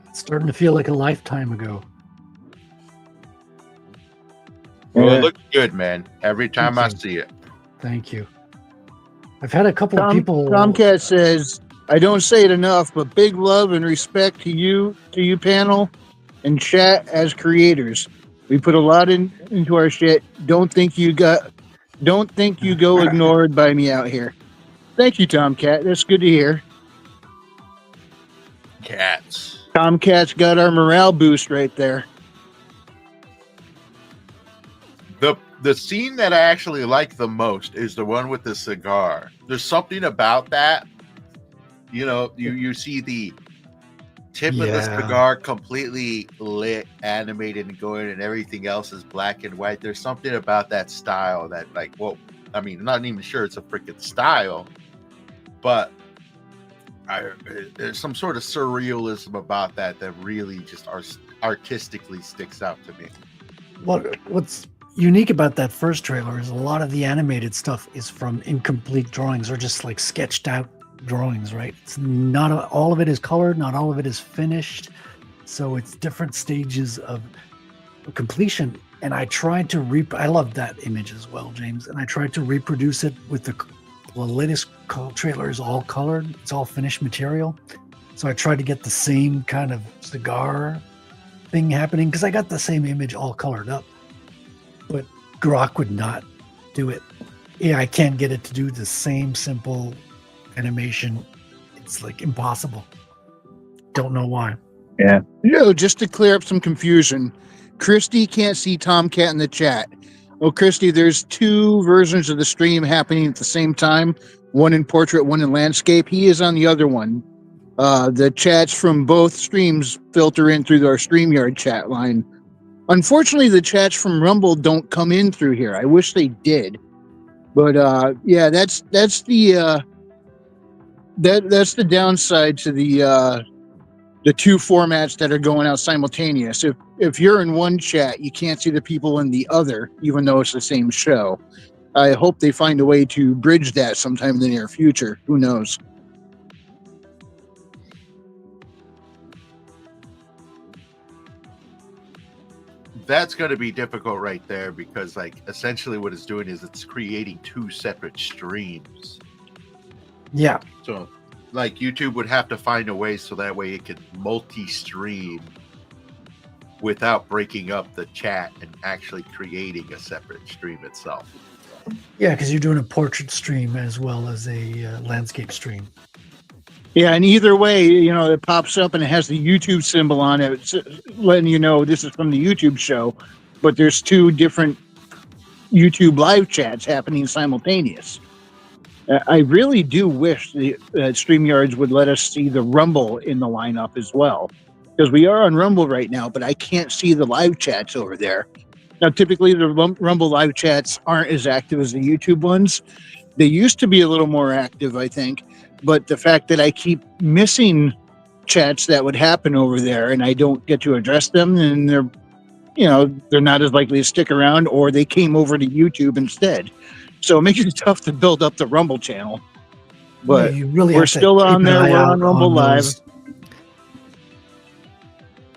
It's starting to feel like a lifetime ago. Well, it looks good, man. Every time I see it. Thank you. I've had a couple of people. Tomcat says, I don't say it enough, but big love and respect to you panel and chat as creators. We put a lot into our shit. Don't think you go ignored by me out here. Thank you, Tomcat. That's good to hear. Cats. Tomcat's got our morale boost right there. The scene that I actually like the most is the one with the cigar. There's something about that. You know, you see the tip of the cigar completely lit, animated, and going, and everything else is black and white. There's something about that style that, like, well, I mean, I'm not even sure it's a freaking style, but there's some sort of surrealism about that really just artistically sticks out to me. What's unique about that first trailer is a lot of the animated stuff is from incomplete drawings or just like sketched out drawings, right? It's not all of it is colored, not all of it is finished. So it's different stages of completion. And I tried to I love that image as well, James. And I tried to reproduce it with the latest trailer is all colored. It's all finished material. So I tried to get the same kind of cigar thing happening because I got the same image all colored up. But Grok would not do it. Yeah, I can't get it to do the same simple animation. It's like impossible. Don't know why. Yeah. Just to clear up some confusion, Christy can't see Tomcat in the chat. Oh, Christy, there's 2 versions of the stream happening at the same time. One in portrait, one in landscape. He is on the other one. The chats from both streams filter in through our StreamYard chat line. Unfortunately, the chats from Rumble don't come in through here. I wish they did. But yeah, that's the downside to the 2 formats that are going out simultaneous. If you're in one chat, you can't see the people in the other, even though it's the same show. I hope they find a way to bridge that sometime in the near future. Who knows? That's going to be difficult right there because, like, essentially what it's doing is it's creating 2 separate streams. Yeah. So, like, YouTube would have to find a way so that way it could multi-stream without breaking up the chat and actually creating a separate stream itself. Yeah, because you're doing a portrait stream as well as a landscape stream. Yeah, and either way, it pops up and it has the YouTube symbol on it, it's letting you know this is from the YouTube show. But there's 2 different YouTube live chats happening simultaneous. I really do wish the StreamYards would let us see the Rumble in the lineup as well, because we are on Rumble right now, but I can't see the live chats over there. Now, typically the Rumble live chats aren't as active as the YouTube ones. They used to be a little more active, I think. But the fact that I keep missing chats that would happen over there and I don't get to address them, and they're not as likely to stick around, or they came over to YouTube instead. So it makes it tough to build up the Rumble channel. But you really we're have to still keep on an there. eye We're out on Rumble Live. those.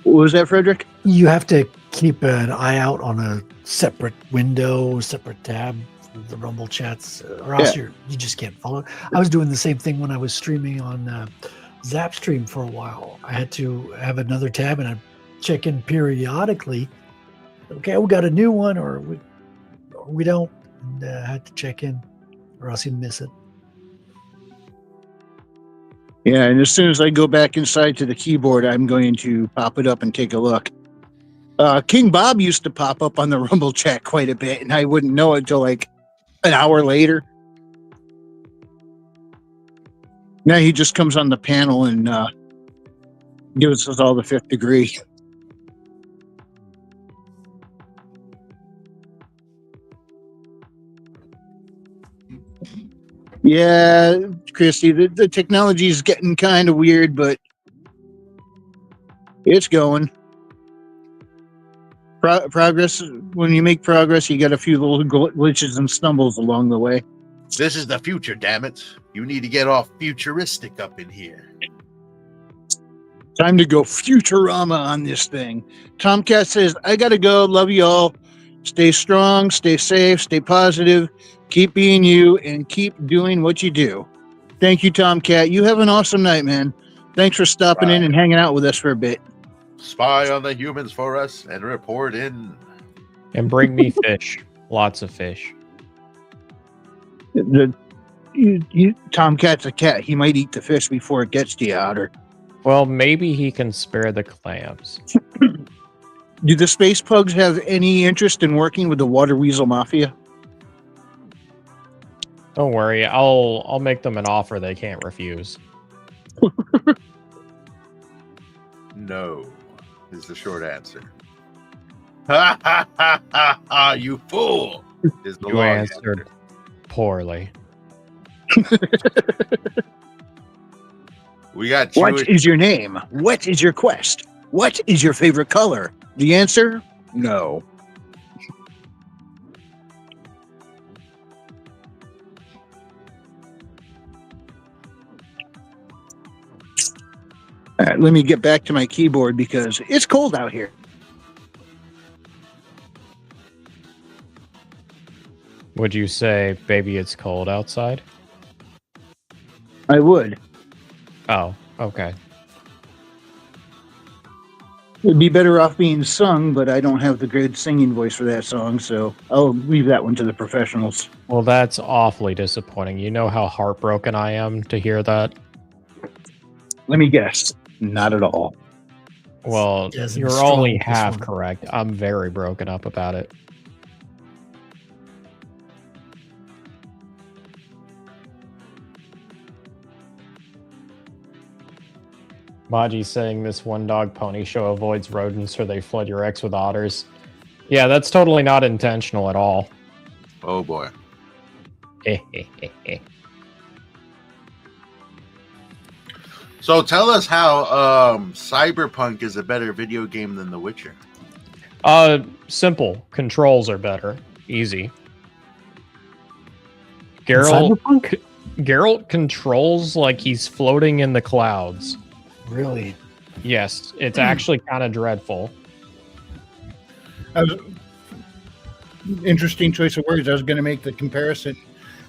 What was that, Frederick? You have to keep an eye out on a separate window, separate tab for the Rumble chats, or else you just can't follow. I was doing the same thing when I was streaming on Zapstream for a while. I had to have another tab and I'd check in periodically. Okay, we got a new one, or we don't. And I had to check in, or else you'd miss it. Yeah, and as soon as I go back inside to the keyboard, I'm going to pop it up and take a look. King Bawb used to pop up on the Rumble chat quite a bit, and I wouldn't know it until like an hour later. Now he just comes on the panel and gives us all the 5th degree. Yeah, Christy, the technology is getting kind of weird, but it's going. Progress, when you make progress, you get a few little glitches and stumbles along the way. This is the future, damn it. You need to get all futuristic up in here. Time to go Futurama on this thing. Tomcat says, I gotta go. Love you all. Stay strong, stay safe, stay positive. Keep being you and keep doing what you do. Thank you, Tomcat. You have an awesome night, man. Thanks for stopping in and hanging out with us for a bit. Spy on the humans for us and report in. And bring me fish. Lots of fish. Tomcat's a cat. He might eat the fish before it gets to you, Otter. Well, maybe he can spare the clams. Do the space pugs have any interest in working with the water weasel mafia? Don't worry, I'll make them an offer they can't refuse. No, is the short answer. Ha ha ha ha ha! You fool! Is the You long answered poorly. We got What Jewish. is your name? What is your quest? What is your favorite color? The answer? No. All right, let me get back to my keyboard because it's cold out here. Would you say, baby, it's cold outside? I would. Oh, okay. It'd be better off being sung, but I don't have the good singing voice for that song, so I'll leave that one to the professionals. Well, that's awfully disappointing. You know how heartbroken I am to hear that? Let me guess. Not at all. Well, Yes, you're strong only with this half one. correct. I'm very broken up about it. Maji's saying this one dog pony show avoids rodents or they flood your ex with otters. Yeah, that's totally not intentional at all. Oh boy. So tell us how Cyberpunk is a better video game than The Witcher. Simple. Controls are better. Easy. Cyberpunk? Geralt controls like he's floating in the clouds. Really? Yes, it's actually kind of dreadful. Interesting choice of words. I was going to make the comparison.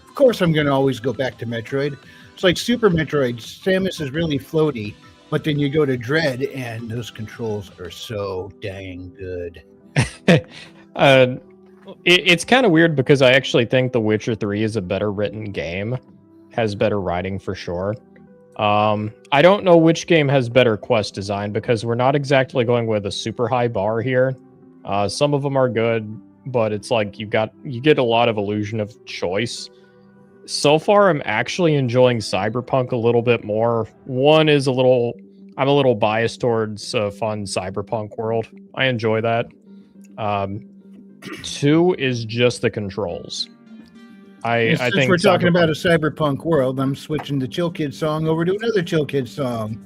Of course, I'm going to always go back to Metroid. It's like Super Metroid. Samus is really floaty, but then you go to Dread, and those controls are so dang good. It's kind of weird because I actually think The Witcher 3 is a better written game, has better writing for sure. I don't know which game has better quest design because we're not exactly going with a super high bar here. Some of them are good, but it's like you get a lot of illusion of choice. So far, I'm actually enjoying Cyberpunk a little bit more. I'm a little biased towards a fun Cyberpunk world. I enjoy that. 2 is just the controls. I Since think we're talking about a cyberpunk world, I'm switching the Chill Kid song over to another Chill Kid song.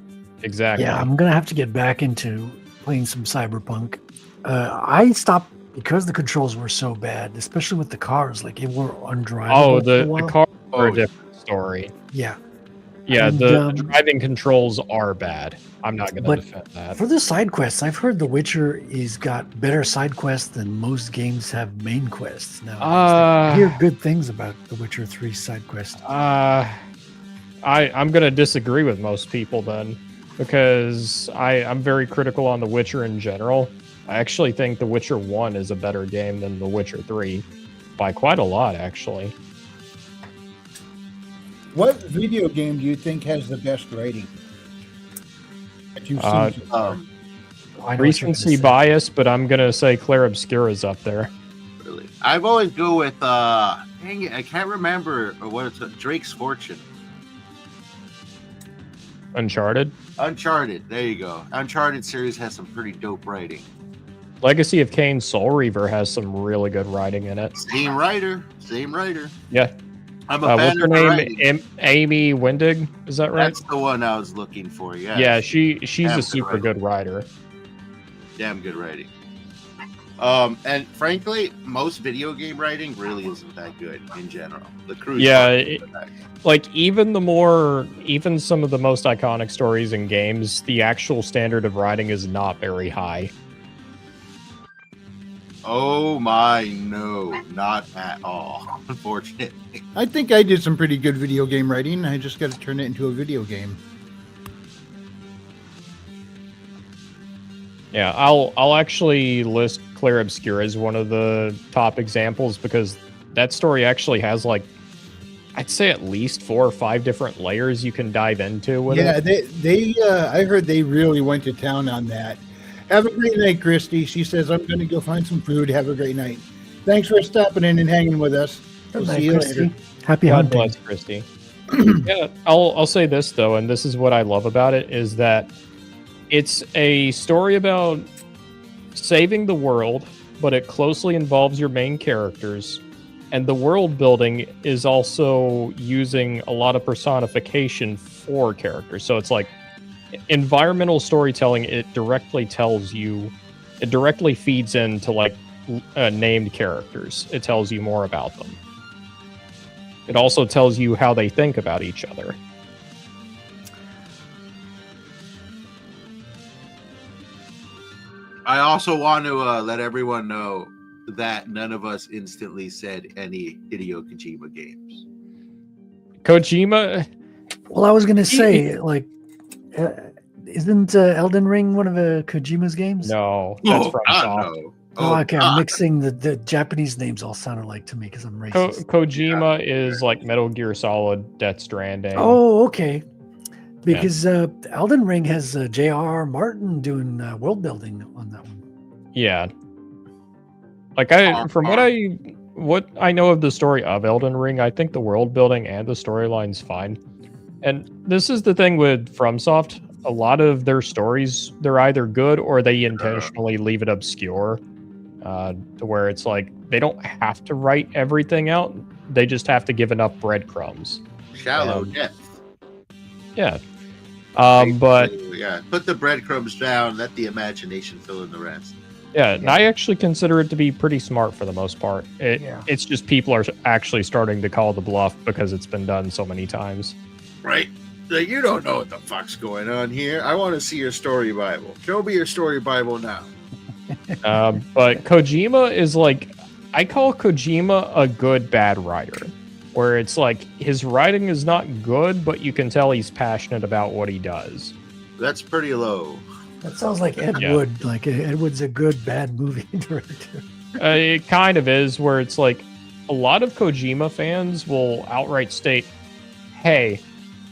Exactly. Yeah, I'm gonna have to get back into playing some Cyberpunk. I stopped because the controls were so bad, especially with the cars. Like, it were undrivable. Oh, for a the while. cars are a different story. Yeah. Yeah, And, the driving controls are bad. I'm not going to But defend that. for the side quests, I've heard The Witcher is got better side quests than most games have main quests now. I hear good things about The Witcher 3 side quest. I'm going to disagree with most people then, because I'm very critical on The Witcher in general. I actually think The Witcher 1 is a better game than The Witcher 3 by quite a lot, actually. What video game do you think has the best writing that you've seen so far? Recency bias, but I'm going to say Claire Obscura is up there. Really? I've always go with dang it, I can't remember what it's Drake's Fortune. Uncharted. There you go. Uncharted series has some pretty dope writing. Legacy of Kain Soul Reaver has some really good writing in it. Same writer. Yeah. I'm a fan what's her of name? Amy Wendig, is that right? That's the one I was looking for. Yeah. Yeah, she's Damn a super good writer. Damn good writing. And frankly, most video game writing really isn't that good in general. The crew. Yeah, like even some of the most iconic stories in games, the actual standard of writing is not very high. Oh my, no, not at all. Unfortunately. I think I did some pretty good video game writing. I just got to turn it into a video game. Yeah, I'll actually list Claire Obscura as one of the top examples because that story actually has like, I'd say at least 4 or 5 different layers you can dive into with it. Yeah, I heard they really went to town on that. Have a great night, Christy. She says, I'm going to go find some food. Have a great night. Thanks for stopping in and hanging with us. We'll see you later. Happy God hunting. bless, Christy. Yeah, I'll say this though, and this is what I love about it, is that it's a story about saving the world, but it closely involves your main characters. And the world building is also using a lot of personification for characters. So it's like environmental storytelling. It directly feeds into like named characters. It tells you more about them. It also tells you how they think about each other. I also want to let everyone know that none of us instantly said any Hideo Kojima games. Kojima. Well, I was gonna say, like, Isn't Elden Ring one of Kojima's games? No, that's from God, Soft. no. Oh, okay. I'm God. mixing the Japanese names all sound alike to me because I'm racist. Kojima is like Metal Gear Solid, Death Stranding. Oh, okay. Because Elden Ring has J.R.R. Martin doing world building on that one. Yeah. Like from what I know of the story of Elden Ring, I think the world building and the storyline's fine. And this is the thing with FromSoft. A lot of their stories, they're either good or they intentionally leave it obscure. To where it's like they don't have to write everything out. They just have to give enough breadcrumbs. Shallow depth. Yeah. But yeah, put the breadcrumbs down, let the imagination fill in the rest. yeah, and I actually consider it to be pretty smart for the most part. It's just people are actually starting to call the bluff because it's been done so many times. Right? Like, you don't know what the fuck's going on here. I want to see your story Bible. Show me your story Bible now. But Kojima is like, I call Kojima a good bad writer, where it's like his writing is not good, but you can tell he's passionate about what he does. That's pretty low. That sounds like Ed Wood. Like Ed Wood's a good bad movie director. It kind of is, where it's like a lot of Kojima fans will outright state, hey,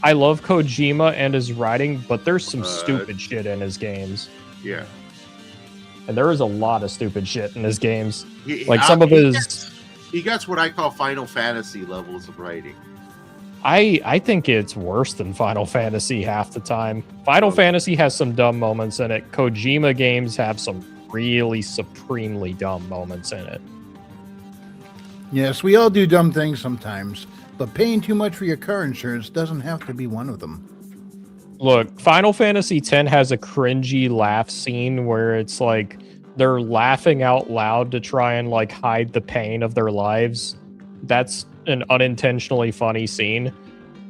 I love Kojima and his writing, but there's some stupid shit in his games. Yeah. And there is a lot of stupid shit in his games. He gets what I call Final Fantasy levels of writing. I think it's worse than Final Fantasy half the time. Final Fantasy has some dumb moments in it. Kojima games have some really supremely dumb moments in it. Yes, we all do dumb things sometimes, but paying too much for your car insurance doesn't have to be one of them. Look, Final Fantasy X has a cringy laugh scene where it's like they're laughing out loud to try and like hide the pain of their lives. That's an unintentionally funny scene.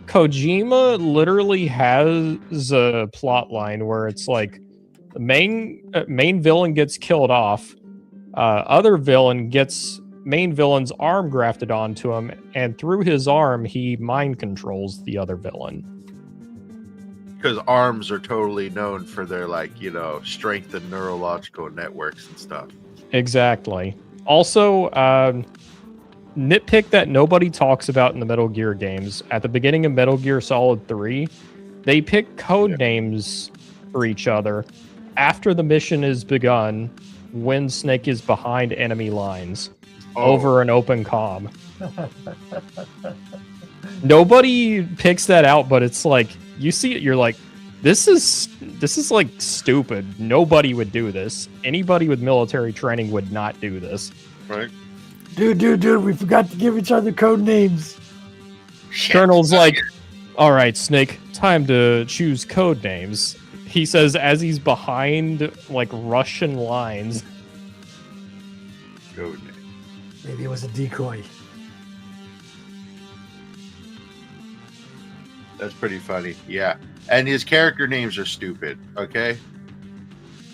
Kojima literally has a plot line where it's like the main villain gets killed off, other villain gets main villain's arm grafted onto him, and through his arm he mind controls the other villain. Because arms are totally known for their, like, you know, strength and neurological networks and stuff. Exactly. Also, nitpick that nobody talks about in the Metal Gear games. At the beginning of Metal Gear Solid 3, they pick code names for each other after the mission is begun when Snake is behind enemy lines over an open comm. Nobody picks that out, but it's like, you see it, you're like, this is like stupid. Nobody would do this. Anybody with military training would not do this. Right. Dude, we forgot to give each other code names. Colonel's like, all right, Snake, time to choose code names. He says as he's behind like Russian lines. Code name. Maybe it was a decoy. That's pretty funny. Yeah. And his character names are stupid. Okay.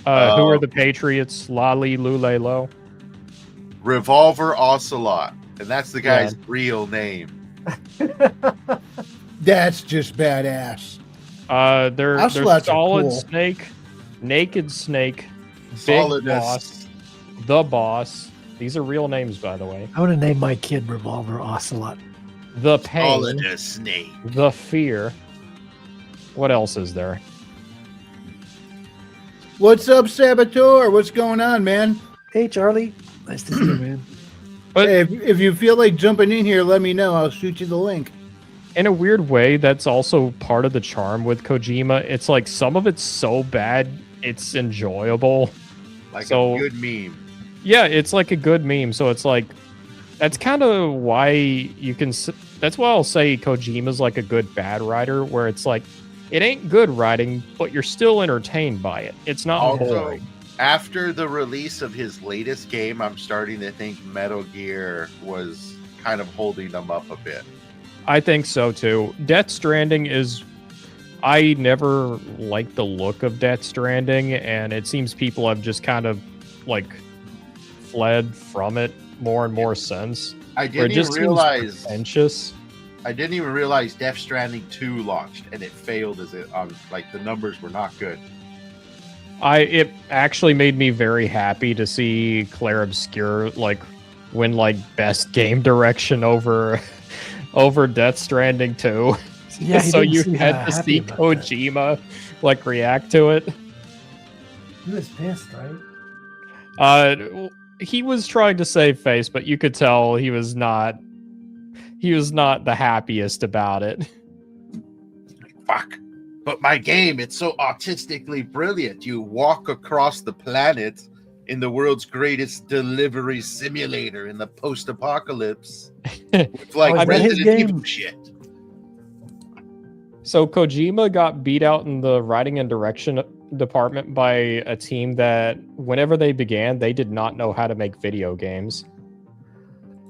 Who are the Patriots? Lolly, Lule, Lo. Revolver Ocelot. And that's the guy's real name. That's just badass. There's Ocelots are Solid cool. Snake, Naked Snake, Big Solidus. Boss, The Boss. These are real names, by the way. I want to name my kid Revolver Ocelot. The Pain, Solidus Snake. The Fear. What else is there? What's up, Saboteur? What's going on, man? Hey, Charlie. Nice to see you, man. But hey, if you feel like jumping in here, let me know. I'll shoot you the link. in a weird way, that's also part of the charm with Kojima. It's like some of it's so bad, it's enjoyable. Like a good meme. Yeah, it's like a good meme. So it's like, that's kind of why you can, that's why I'll say Kojima's like a good bad writer, where it's like, it ain't good writing, but you're still entertained by it. It's not Also, boring. after the release of his latest game, I'm starting to think Metal Gear was kind of holding them up a bit. I think so too. Death Stranding is, I never liked the look of Death Stranding, and it seems people have just kind of like fled from it more and more since. I didn't even realize. Pretentious. I didn't even realize Death Stranding 2 launched, and it failed as it like the numbers were not good. It actually made me very happy to see Claire Obscure like win like best game direction over Death Stranding 2. Yeah, so you seem had to happy see about Kojima like react to it. He was pissed, right? He was trying to save face, but you could tell he was not the happiest about it. Fuck. But my game, it's so artistically brilliant. You walk across the planet in the world's greatest delivery simulator in the post-apocalypse. With like Oh, is that his Resident Evil game? shit. So Kojima got beat out in the writing and direction department by a team that whenever they began, they did not know how to make video games.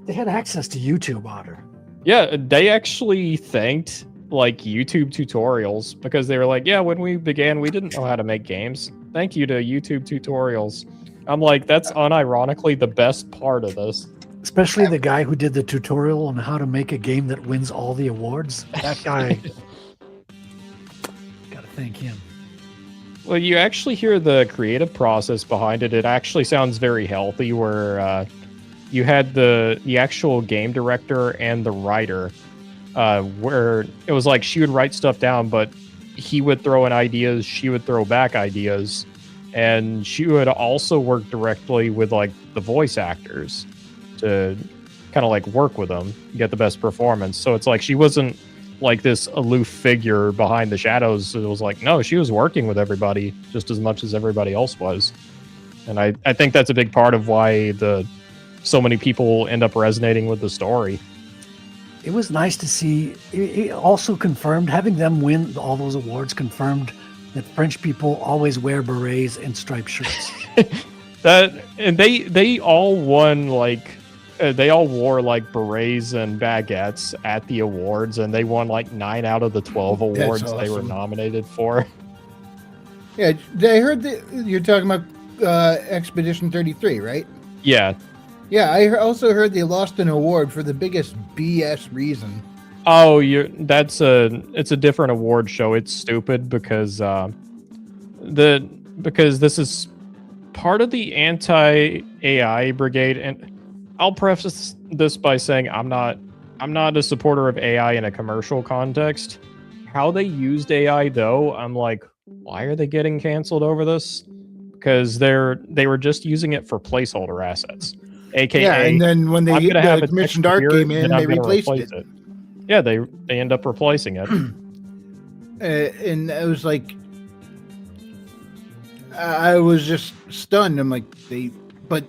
They had access to YouTube, Otter. Yeah, they actually thanked like YouTube tutorials because they were like, yeah, when we began, we didn't know how to make games. Thank you to YouTube tutorials. I'm like, that's unironically the best part of this. Especially the guy who did the tutorial on how to make a game that wins all the awards. That guy. Gotta thank him. Well, you actually hear the creative process behind it. It actually sounds very healthy where you had the actual game director and the writer where it was like she would write stuff down, but he would throw in ideas, she would throw back ideas, and she would also work directly with like the voice actors to kind of like work with them, get the best performance. So it's like she wasn't like this aloof figure behind the shadows. It was like, no, she was working with everybody just as much as everybody else was. And I think that's a big part of why so many people end up resonating with the story. It was nice to see. It also confirmed, having them win all those awards confirmed that French people always wear berets and striped shirts. And they all won like they all wore like berets and baguettes at the awards, and they won like 9 out of the 12 awards they were awesome. nominated for. Yeah, I heard that you're talking about Expedition 33, right? Yeah. Yeah, I also heard they lost an award for the biggest BS reason. Oh, it's a different award show. It's stupid because this is part of the anti-AI brigade, and I'll preface this by saying I'm not a supporter of AI in a commercial context. How they used AI though, I'm like, why are they getting canceled over this? Because they were just using it for placeholder assets. AKA, yeah, and then when I'm gonna have the a Commission text Dark here, came in, then they I'm gonna replaced replace it. Yeah, they end up replacing it. And I was like, I was just stunned. I'm like, but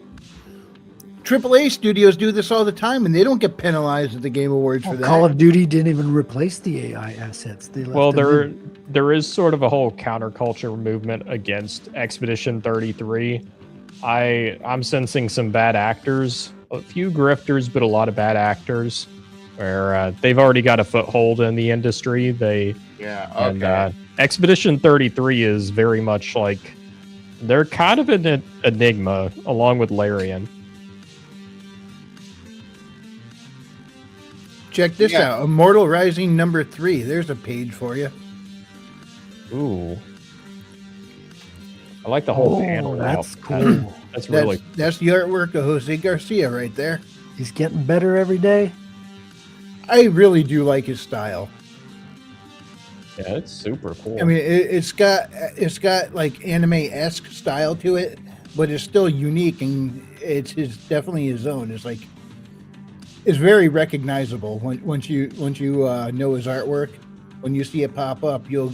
AAA studios do this all the time, and they don't get penalized at the Game Awards for that. Call of Duty didn't even replace the AI assets. They left Well, them in. there is sort of a whole counterculture movement against Expedition 33. I'm sensing some bad actors, a few grifters, but a lot of bad actors, where they've already got a foothold in the industry. And Expedition 33 is very much like they're kind of an enigma, along with Larian. Check this out, Immortal Rising #3. There's a page for you. Ooh. I like the whole panel. That's now. cool. That's really That's the artwork of Jose Garcia right there. He's getting better every day. I really do like his style. Yeah, it's super cool. I mean, it's got like anime-esque style to it, but it's still unique, and it's definitely his own. It's very recognizable once you know his artwork. When you see it pop up, you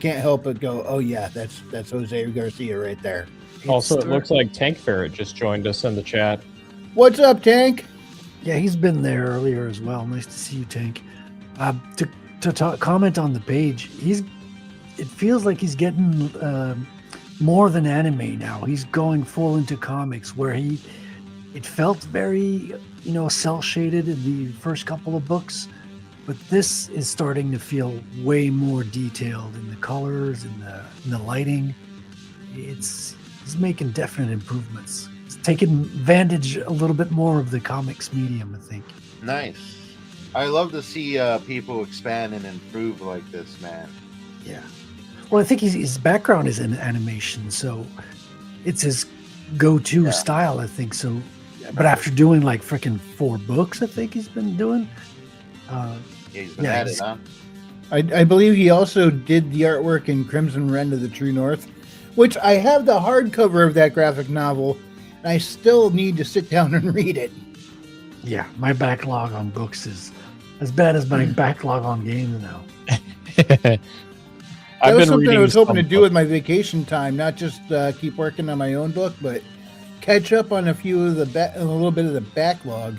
can't help but go, oh yeah, that's Jose Garcia right there. Also, it looks like Tank Ferret just joined us in the chat. What's up, Tank? Yeah, he's been there earlier as well. Nice to see you, Tank. To comment on the page, it feels like he's getting more than anime now. He's going full into comics, where it felt very cell shaded in the first couple of books, but this is starting to feel way more detailed in the colors and the lighting. He's making definite improvements. He's taking advantage a little bit more of the comics medium, I think. Nice. I love to see people expand and improve like this, man. Yeah. Well, I think his background is in animation, so it's his go-to style, I think. So, but after doing like freaking 4 books, I think he's been doing. He's been at it, huh? I believe he also did the artwork in Crimson Rend of the True North, which I have the hardcover of that graphic novel, and I still need to sit down and read it. Yeah, my backlog on books is as bad as my backlog on games now. That was something I was hoping to do with my vacation time, not just keep working on my own book, but catch up on a few of a little bit of the backlog.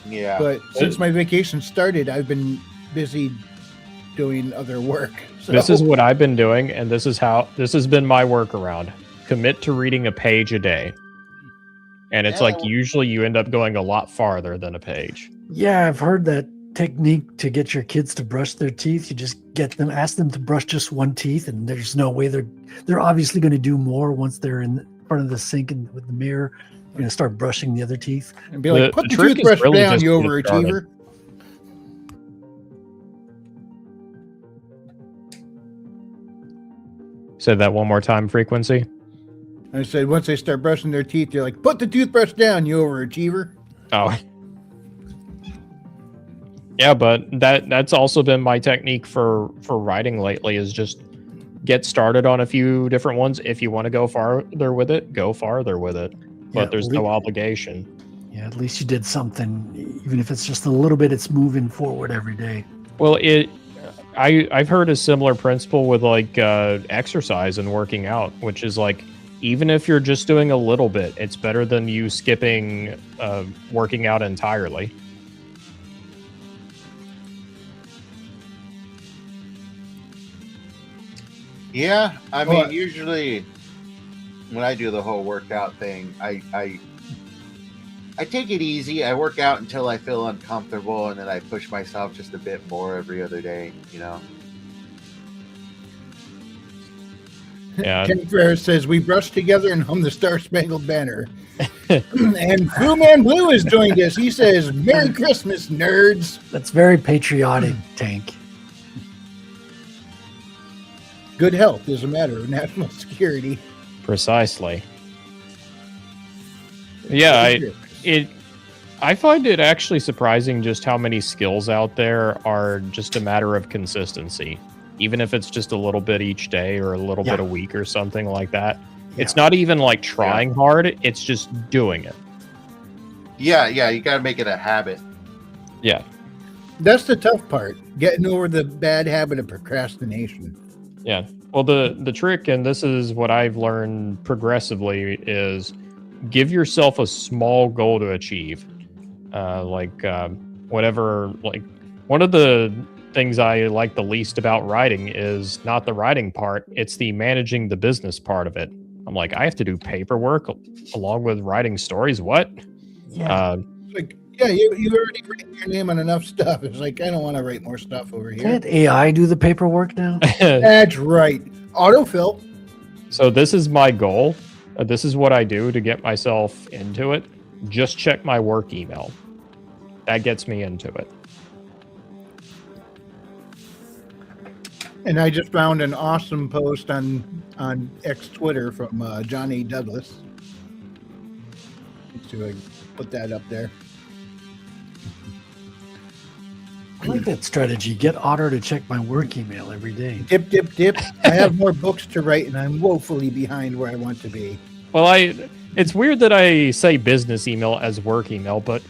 Yeah. But since my vacation started, I've been busy doing other work. So. This is what I've been doing, and this has been my workaround. Commit to reading a page a day. And it's like usually you end up going a lot farther than a page. Yeah, I've heard that technique to get your kids to brush their teeth. You just ask them to brush just one teeth, and there's no way they're obviously going to do more once they're in front of the sink and with the mirror. You're going to start brushing the other teeth. And be like, put the toothbrush down, you overachiever. Say that one more time, Frequency. I said once they start brushing their teeth, you're like, put the toothbrush down, you overachiever. Oh. Yeah, but that's also been my technique for writing lately, is just get started on a few different ones. If you want to go farther with it, go farther with it. But there's no obligation. Yeah, at least you did something. Even if it's just a little bit, it's moving forward every day. Well, I've heard a similar principle with like exercise and working out, which is like, even if you're just doing a little bit, it's better than you skipping working out entirely. Yeah, I mean, usually when I do the whole workout thing, I take it easy. I work out until I feel uncomfortable, and then I push myself just a bit more every other day, you know? Yeah. Ken Ferris says, we brush together and hum the Star Spangled Banner. And Blue Man Blue has joined us. He says, Merry Christmas, nerds. That's very patriotic, Tank. Good health is a matter of national security. Precisely. Yeah, I find it actually surprising just how many skills out there are just a matter of consistency. Even if it's just a little bit each day or a little bit a week or something like that. Yeah. It's not even like trying hard, it's just doing it. Yeah, you gotta make it a habit. Yeah. That's the tough part, getting over the bad habit of procrastination. Yeah. Well, the trick, and this is what I've learned progressively, is give yourself a small goal to achieve. Whatever, like one of the things I like the least about writing is not the writing part, it's the managing the business part of it. I'm like, I have to do paperwork along with writing stories. What? Yeah. You already written your name on enough stuff. It's like, I don't want to write more stuff over here. Can't AI do the paperwork now? That's right. Autofill. So this is my goal. This is what I do to get myself into it. Just check my work email. That gets me into it. And I just found an awesome post on X Twitter from John A. Douglas. Let's see if I can put that up there. I like that strategy. Get Otter to check my work email every day. Dip, dip, dip. I have more books to write, and I'm woefully behind where I want to be. Well, it's weird that I say business email as work email, but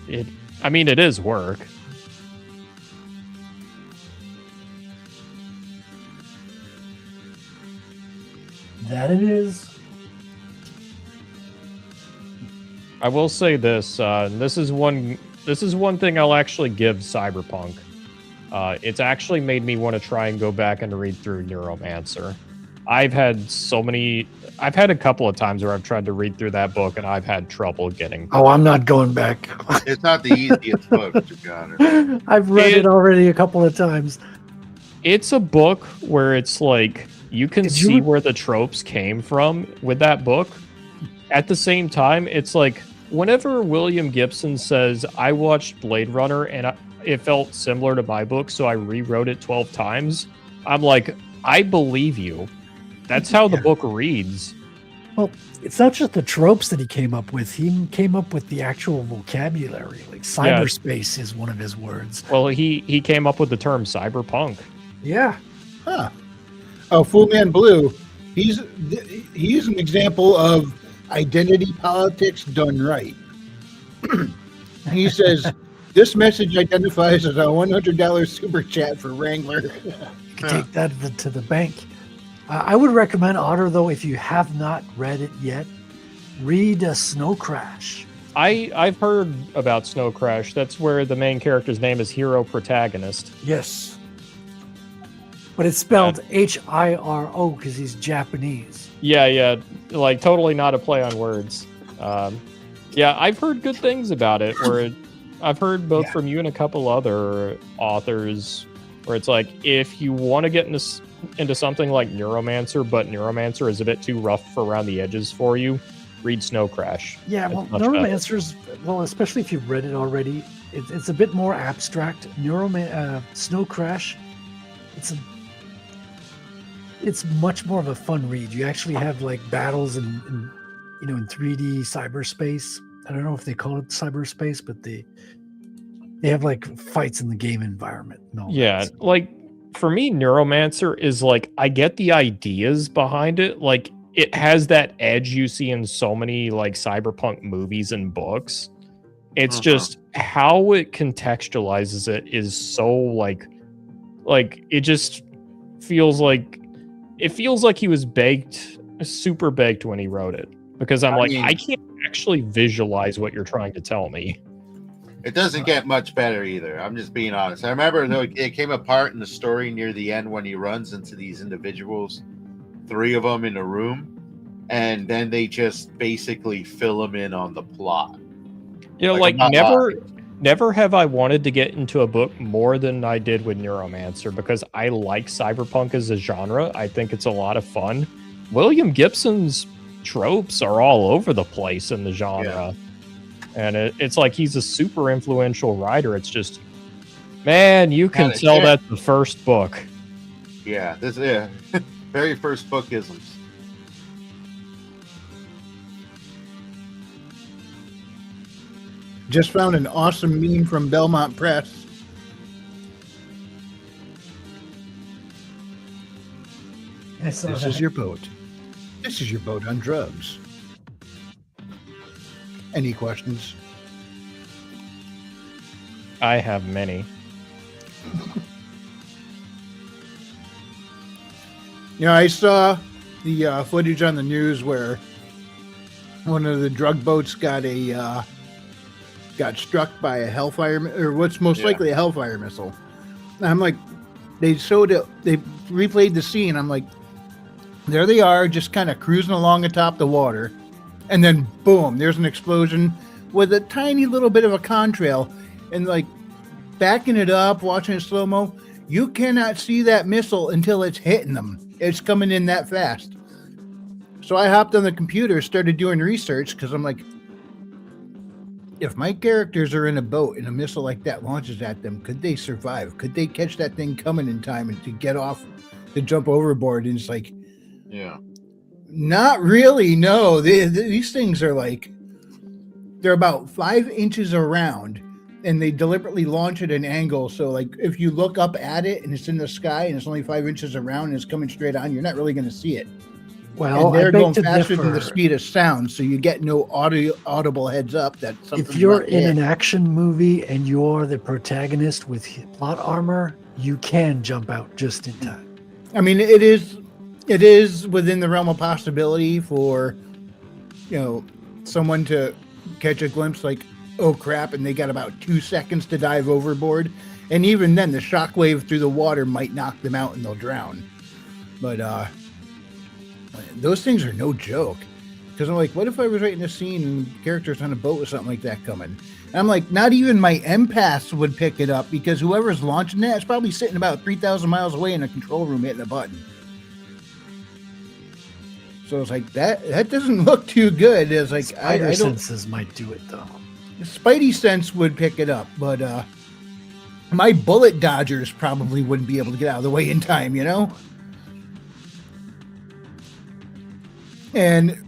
it is work. That it is. I will say this. This is one thing I'll actually give Cyberpunk. It's actually made me want to try and go back and read through Neuromancer. I've had a couple of times where I've tried to read through that book and I've had trouble getting. Oh, I'm not going back. It's not the easiest book, to be honest. I've read it already a couple of times. It's a book where it's like you can see where the tropes came from with that book. At the same time, it's like whenever William Gibson says, I watched Blade Runner and it felt similar to my book, so I rewrote it 12 times. I'm like, I believe you. That's how the book reads. Well, it's not just the tropes that he came up with. He came up with the actual vocabulary. Like cyberspace is one of his words. Well, he came up with the term cyberpunk. Yeah. Huh. Oh, Full Man Blue. He's an example of identity politics done right. He says, this message identifies as a $100 super chat for Wrangler. You can take that to the bank. I would recommend Otter, though, if you have not read it yet, read Snow Crash. I've heard about Snow Crash. That's where the main character's name is Hero Protagonist. Yes. But it's spelled Hiro because he's Japanese. Yeah, like totally not a play on words. Yeah, I've heard good things about it. I've heard both from you and a couple other authors, where it's like, if you want to get into something like Neuromancer, but Neuromancer is a bit too rough around the edges for you, read Snow Crash. Yeah, well, Neuromancer's, well, especially if you've read it already, it's a bit more abstract. Snow Crash, it's much more of a fun read. You actually have like battles in 3D cyberspace. I don't know if they call it cyberspace, but they have like fights in the game environment. Yeah, like for me, Neuromancer is like, I get the ideas behind it. Like it has that edge you see in so many like cyberpunk movies and books. It's just how it contextualizes it is so like it just feels like he was super baked when he wrote it, because I can't actually visualize what you're trying to tell me. It doesn't get much better either. I'm just being honest. I remember though it came apart in the story near the end when he runs into these individuals, 3 of them in a room, and then they just basically fill him in on the plot. Never have I wanted to get into a book more than I did with Neuromancer, because I like cyberpunk as a genre. I think it's a lot of fun. William Gibson's tropes are all over the place in the genre. And it's like he's a super influential writer. It's just, man, you can tell that's the first book. Yeah, very first bookisms. Just found an awesome meme from Belmont Press. This is your boat. This is your boat on drugs. Any questions? I have many. I saw the footage on the news where one of the drug boats got struck by a Hellfire, or what's most likely a Hellfire missile. And I'm like, they replayed the scene. I'm like, there they are, just kind of cruising along atop the water. And then, boom, there's an explosion with a tiny little bit of a contrail. And, like, backing it up, watching it slow-mo, you cannot see that missile until it's hitting them. It's coming in that fast. So I hopped on the computer, started doing research, because I'm like, if my characters are in a boat and a missile like that launches at them, could they survive? Could they catch that thing coming in time and to get off, to jump overboard? And it's like, not really, no. These things are like, they're about 5 inches around, and they deliberately launch at an angle. So, like, if you look up at it and it's in the sky and it's only 5 inches around and it's coming straight on, you're not really going to see it. Well, and they're going faster than the speed of sound, so you get no audible heads up that something. If you're in an action movie and you're the protagonist with plot armor, you can jump out just in time. I mean, it is within the realm of possibility for, someone to catch a glimpse like, oh crap, and they got about 2 seconds to dive overboard. And even then, the shockwave through the water might knock them out and they'll drown. But those things are no joke. Because I'm like, what if I was writing a scene and characters on a boat with something like that coming? And I'm like, not even my empaths would pick it up, because whoever's launching that is probably sitting about 3,000 miles away in a control room hitting a button. So it's like, that doesn't look too good. It's like, Spider senses might do it, though. Spidey sense would pick it up, but my bullet dodgers probably wouldn't be able to get out of the way in time, you know? And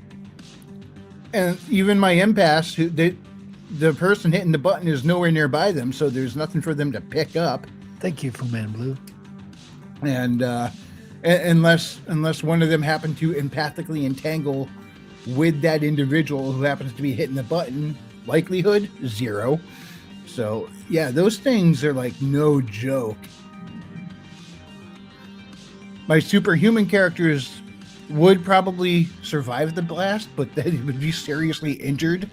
even my impasse, the person hitting the button is nowhere nearby them, so there's nothing for them to pick up. Thank you, Fu Man Blue. And unless one of them happened to empathically entangle with that individual who happens to be hitting the button, likelihood 0. So yeah, those things are like no joke. My superhuman characters would probably survive the blast, but they would be seriously injured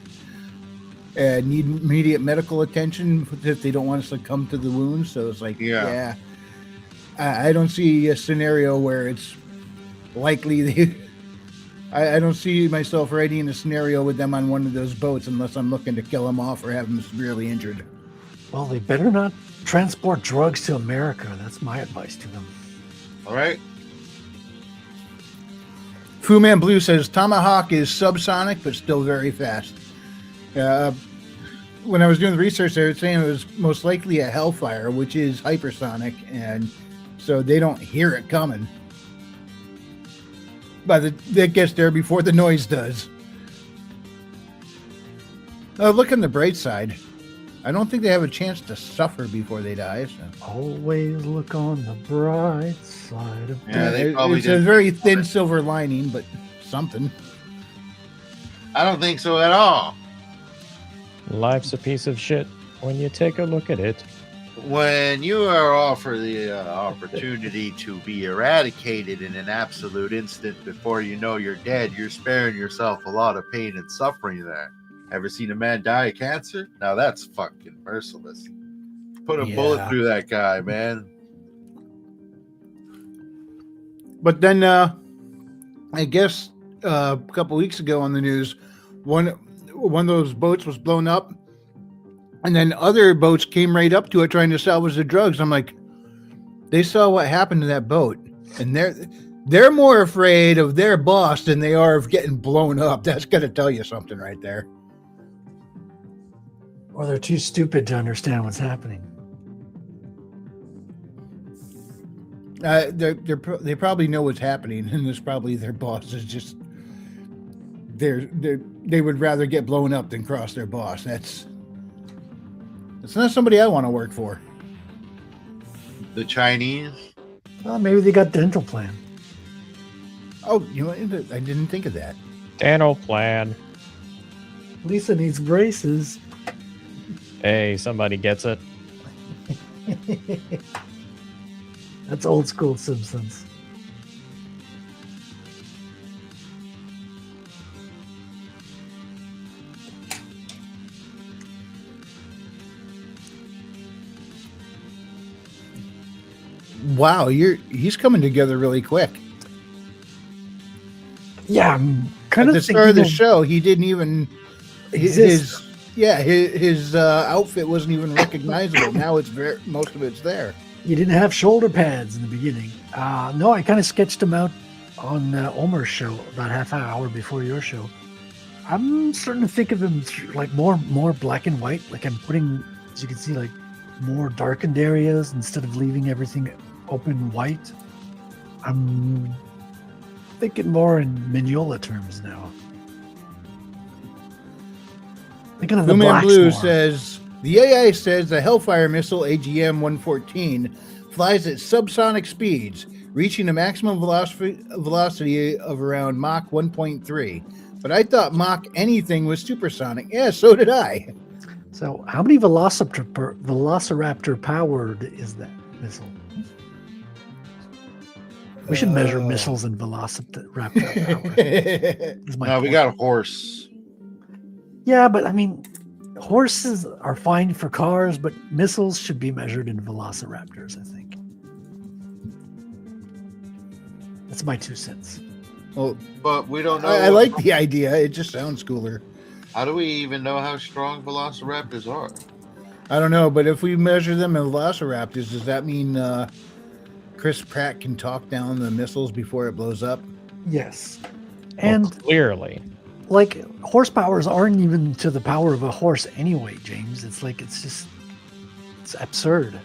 and need immediate medical attention if they don't want to succumb to the wounds. So it's like, yeah, I don't see a scenario where it's likely. I don't see myself writing a scenario with them on one of those boats unless I'm looking to kill them off or have them severely injured. Well, they better not transport drugs to America. That's my advice to them. All right. Fu Man Blue says Tomahawk is subsonic but still very fast. When I was doing the research, they were saying it was most likely a Hellfire, which is hypersonic, and so they don't hear it coming. But it gets there before the noise does. Look on the bright side. I don't think they have a chance to suffer before they die. So. Always look on the bright side of It's a very thin silver lining, but something. I don't think so at all. Life's a piece of shit when you take a look at it. When you are offered the opportunity to be eradicated in an absolute instant before you know you're dead, you're sparing yourself a lot of pain and suffering there. Ever seen a man die of cancer? Now that's fucking merciless. Put a bullet through that guy, man. But then, I guess a couple weeks ago on the news, one of those boats was blown up, and then other boats came right up to it trying to salvage the drugs. I'm like, they saw what happened to that boat, and they're more afraid of their boss than they are of getting blown up. That's got to tell you something right there. Or they're too stupid to understand what's happening. They probably know what's happening, and there's probably their boss is just they would rather get blown up than cross their boss. That's not somebody I want to work for. The Chinese? Well, maybe they got dental plan. Oh, you know, I didn't think of that. Dental plan. Lisa needs braces. Hey, somebody gets it. That's old school Simpsons. Wow, he's coming together really quick. Yeah, I'm kind At of the start of the show, he didn't even his outfit wasn't even recognizable. Now most of it's there. You didn't have shoulder pads in the beginning. No, I kind of sketched him out on Omar's show about half an hour before your show. I'm starting to think of him like more black and white. Like I'm putting, as you can see, like more darkened areas instead of leaving everything open white. I'm thinking more in Mignola terms now. Thinking of the blacks Blue more. says the AI says the Hellfire missile AGM-114 flies at subsonic speeds, reaching a maximum velocity of around Mach 1.3. But I thought Mach anything was supersonic. Yeah, so did I. So how many Velociraptor powered is that missile? We should measure missiles in Velociraptor power. No, we got a horse. Yeah, but I mean, horses are fine for cars, but missiles should be measured in Velociraptors, I think. That's my 2 cents. Well, but we don't know. I like the idea. It just sounds cooler. How do we even know how strong velociraptors are? I don't know, but if we measure them in velociraptors, does that mean Chris Pratt can talk down the missiles before it blows up? Yes. Well, And clearly. like horsepowers aren't even to the power of a horse anyway, James. It's like it's absurd.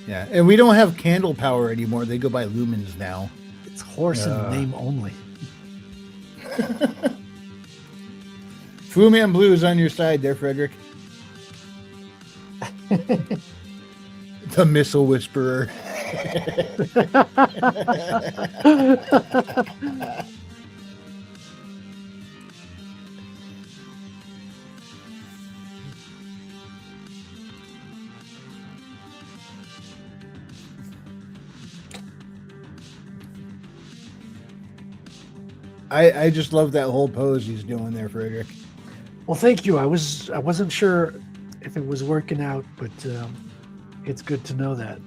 Yeah, and we don't have candle power anymore. They go by lumens now. It's horse in name only. Fu Man Blue is on your side there, Frederick. The Missile Whisperer. I just love that whole pose he's doing there, Frederick. Well, thank you. I wasn't sure if it was working out, but it's good to know that.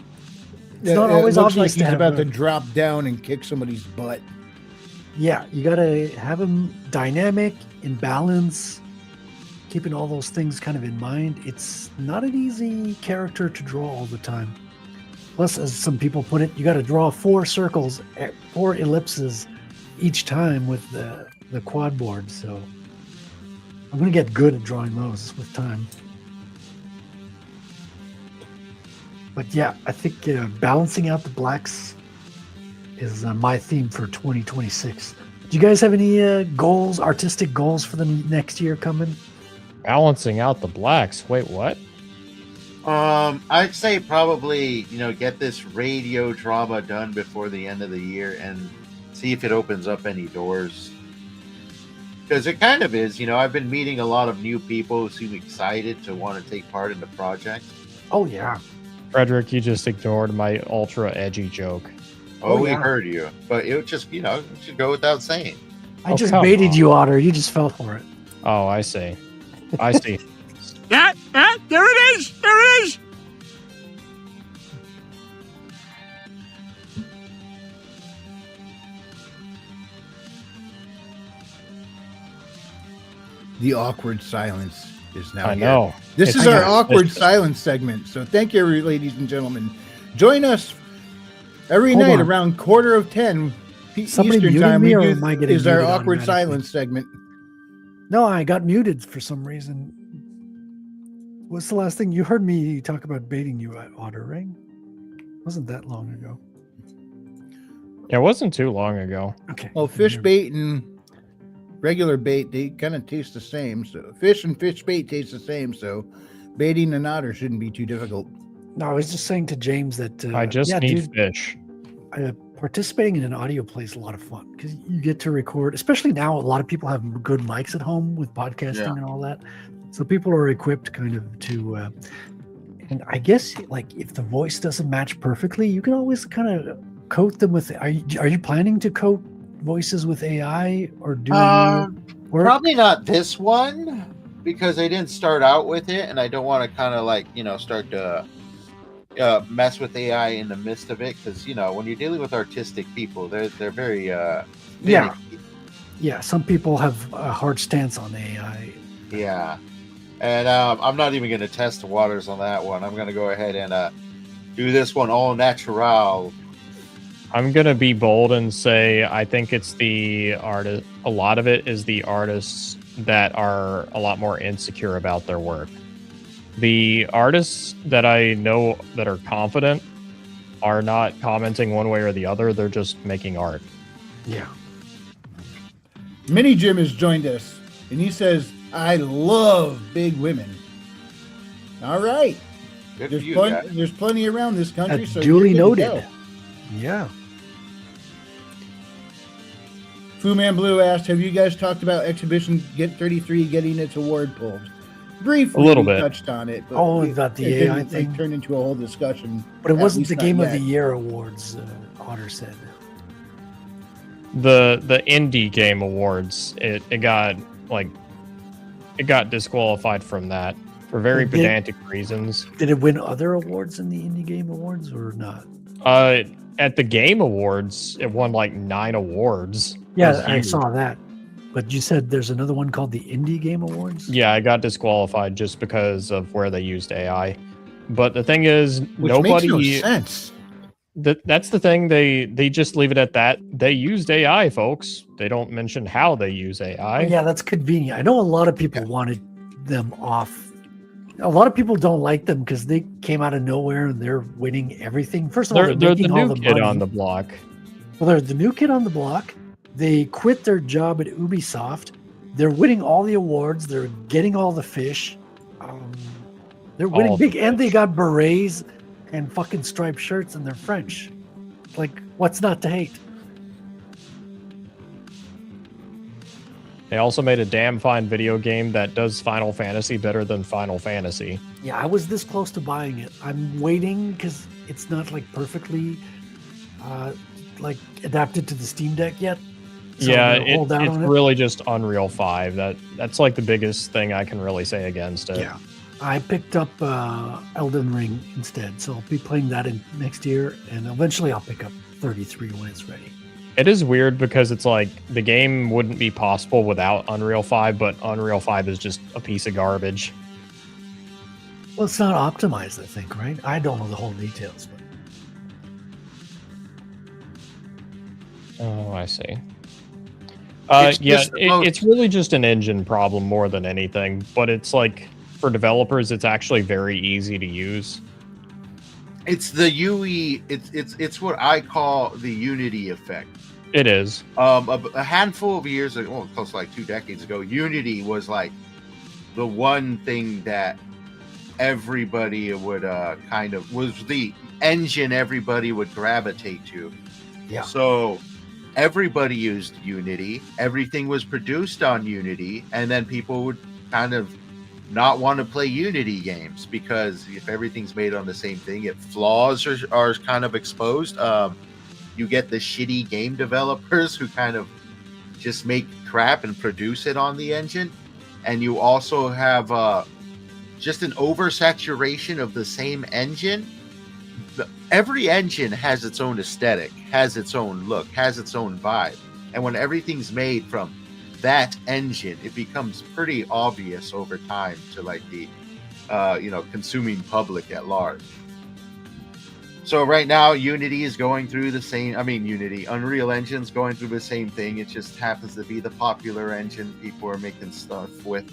It's not always it looks obvious like he's to about to drop down and kick somebody's butt. Yeah, you gotta have him dynamic, in balance, keeping all those things kind of in mind. It's not an easy character to draw all the time. Plus, as some people put it, you got to draw 4 circles, 4 ellipses each time with the quad board. So I'm gonna get good at drawing those with time. But yeah, I think balancing out the blacks is my theme for 2026. Do you guys have any goals, artistic goals for the next year coming? Balancing out the blacks. Wait, what? I'd say probably, get this radio drama done before the end of the year and see if it opens up any doors. Because it kind of is, I've been meeting a lot of new people who seem excited to want to take part in the project. Oh, yeah. Frederick, you just ignored my ultra edgy joke. Oh, we heard you. But it just, it should go without saying. I just baited you, Otter. You just fell for it. Oh, I see. I see. Yeah, there it is. There it is. The awkward silence is now I here. know. This is our awkward silence segment. So thank you, ladies and gentlemen. Join us every night around 9:45 Eastern time. Me, or am I getting is our muted awkward automatically? silence segment. No, I got muted for some reason. What's the last thing you heard me talk about baiting you at Otter, right? Wasn't that long ago. It wasn't too long ago. Okay. Well, fish bait and regular bait, they kind of taste the same. So fish and fish bait taste the same. So baiting an otter shouldn't be too difficult. No, I was just saying to James that I just need fish. Participating in an audio play is a lot of fun because you get to record, especially now. A lot of people have good mics at home with podcasting and all that. So people are equipped kind of to, and I guess like if the voice doesn't match perfectly, you can always kind of coat them with. Are you planning to coat voices with AI or do work? Probably not this one because I didn't start out with it, and I don't want to kind of like start to mess with AI in the midst of it because when you're dealing with artistic people, they're very finicky. Yeah. Some people have a hard stance on AI. Yeah. And I'm not even going to test the waters on that one. I'm going to go ahead and do this one all natural. I'm going to be bold and say I think it's the artist. A lot of it is the artists that are a lot more insecure about their work. The artists that I know that are confident are not commenting one way or the other. They're just making art. Yeah. Mini Jim has joined us, and he says, I love big women. All right. Good There's, for you, plenty, guys. there's plenty around this country. That's So duly you're good to noted. go. Yeah. Fu Man Blue asked, have you guys talked about Exhibition Get 33 getting its award pulled? Briefly, A little we bit. touched on it. But Oh, about the it AI didn't, thing? turned into a whole discussion. But it At wasn't least the not Game of yet. the Year awards, Otter said. The indie game awards, it got disqualified from that for very Did- pedantic reasons. Did it win other awards in the Indie Game Awards or not? At the Game Awards, it won like 9 awards. It Yeah, was I huge. saw that. But you said there's another one called the Indie Game Awards? Yeah, I got disqualified just because of where they used AI. But the thing is, Which nobody. makes no sense. That's the thing. They just leave it at that. They used AI, folks. They don't mention how they use AI. Yeah, that's convenient. I know a lot of people wanted them off A lot of people don't like them because they came out of nowhere and they're winning everything. First of all, They're they're the making all new the kid money. on the block. Well, they're the new kid on the block. They quit their job at Ubisoft. They're winning all the awards. They're getting all the fish. They're winning All the big, and they got berets and fucking striped shirts, and they're French. Like, what's not to hate? They also made a damn fine video game that does Final Fantasy better than Final Fantasy. Yeah, I was this close to buying it. I'm waiting because it's not like perfectly like adapted to the Steam Deck yet. So Yeah, I'm gonna hold out it's on it. really just Unreal 5. That's like the biggest thing I can really say against it. Yeah. I picked up Elden Ring instead, so I'll be playing that in next year, and eventually I'll pick up 33 when it's ready. It is weird because it's like the game wouldn't be possible without Unreal 5, but Unreal 5 is just a piece of garbage. Well, it's not optimized, I think, right? I don't know the whole details, but Oh, I see. It's Yeah, just the most- it's really just an engine problem more than anything, but it's like for developers, it's actually very easy to use. It's the UE. It's what I call the Unity effect. It is. A handful of years ago, well, close to like 2 decades ago, Unity was like the one thing that everybody would kind of was the engine everybody would gravitate to. Yeah. So everybody used Unity. Everything was produced on Unity, and then people would kind of not want to play Unity games because if everything's made on the same thing, if flaws are kind of exposed, you get the shitty game developers who kind of just make crap and produce it on the engine, and you also have just an oversaturation of the same engine. Every engine has its own aesthetic, has its own look, has its own vibe, and when everything's made from that engine, it becomes pretty obvious over time to like the consuming public at large. So right now Unity is going through the same, Unreal Engine's going through the same thing. It just happens to be the popular engine people are making stuff with.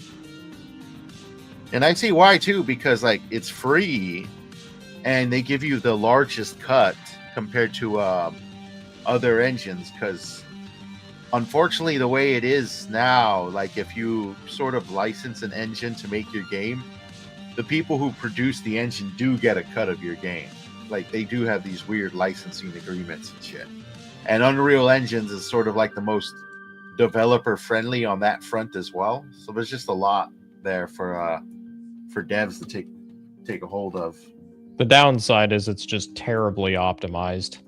And I see why too, because like it's free and they give you the largest cut compared to other engines, because unfortunately, the way it is now, like if you sort of license an engine to make your game, the people who produce the engine do get a cut of your game. Like they do have these weird licensing agreements and shit. And Unreal Engines is sort of like the most developer friendly on that front as well. So there's just a lot there for devs to take a hold of. The downside is it's just terribly optimized.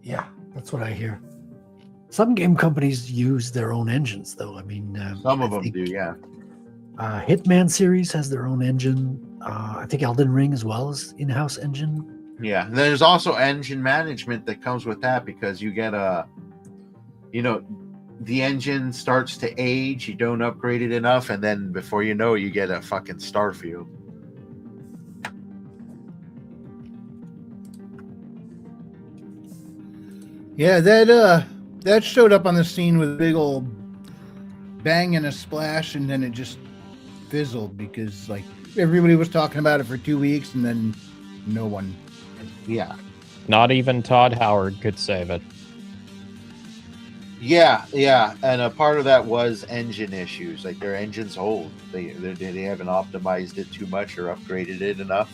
yeah, that's what I hear. Some game companies use their own engines, though. I mean, Some of them do, yeah. Hitman series has their own engine. I think Elden Ring as well is in-house engine. Yeah, and there's also engine management that comes with that, because you get the engine starts to age, you don't upgrade it enough, and then before you know it, you get a fucking Starfield. Yeah, that showed up on the scene with a big old bang and a splash, and then it just fizzled because like everybody was talking about it for 2 weeks, and then no one. Yeah. Not even Todd Howard could save it. Yeah, and a part of that was engine issues. Like their engine's old. They haven't optimized it too much or upgraded it enough.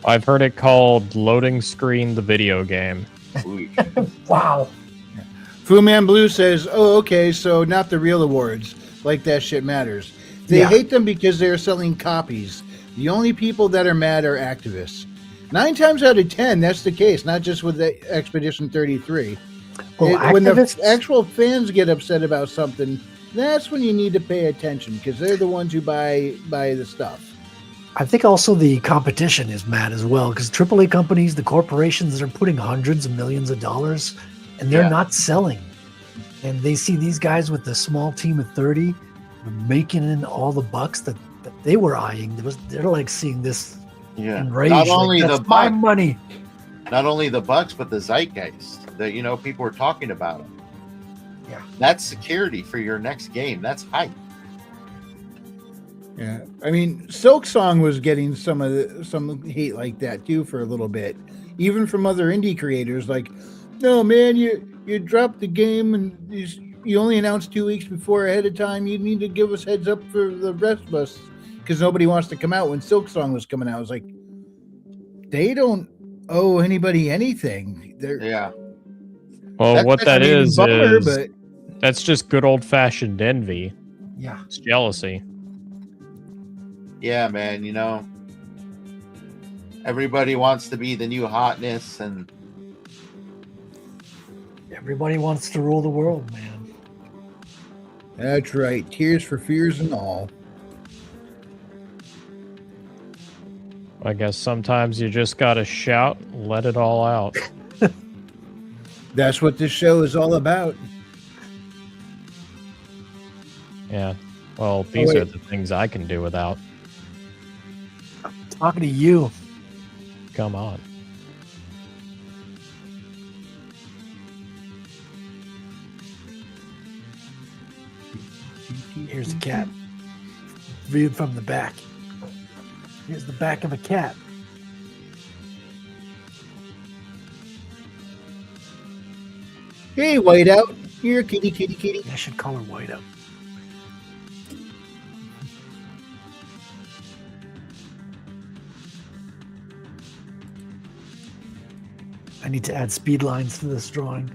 I've heard it called Loading Screen the Video Game. Wow. Fu Man Blue says, "Oh, okay, so not the real awards. Like that shit matters. They Yeah. hate them because they're selling copies. The only people that are mad are activists. 9 times out of 10, that's the case. Not just with the Expedition 33. Well, When the activists- actual fans get upset about something, that's when you need to pay attention, because they're the ones who buy the stuff." I think also the competition is mad as well, because AAA companies, the corporations that are putting hundreds of millions of dollars, and they're not selling. And they see these guys with the small team of 30 making in all the bucks that they were eyeing. They're like seeing this enraged. Not only like, the that's my buck, money. not only the bucks, but the zeitgeist that people were talking about. Yeah. That's security for your next game. That's hype. Yeah, I mean, Silk Song was getting some hate like that too for a little bit, even from other indie creators. Like, no man, you dropped the game and you only announced 2 weeks before ahead of time. You need to give us heads up for the rest of us because nobody wants to come out when Silk Song was coming out. I was like, they don't owe anybody anything. Yeah. Well, what that is bummer, is but that's just good old fashioned envy. Yeah. It's jealousy. Yeah, man, you know, everybody wants to be the new hotness, and Everybody wants to rule the world, man. that's right. Tears for fears and all. I guess sometimes you just gotta shout, and let it all out. That's what this show is all about. Yeah. Well, these wait. are the things I can do without. Talking to you. Come on. Here's a cat. Viewed from the back. Here's the back of a cat. Hey, Whiteout. Here, kitty, kitty, kitty. I should call her Whiteout. I need to add speed lines to this drawing.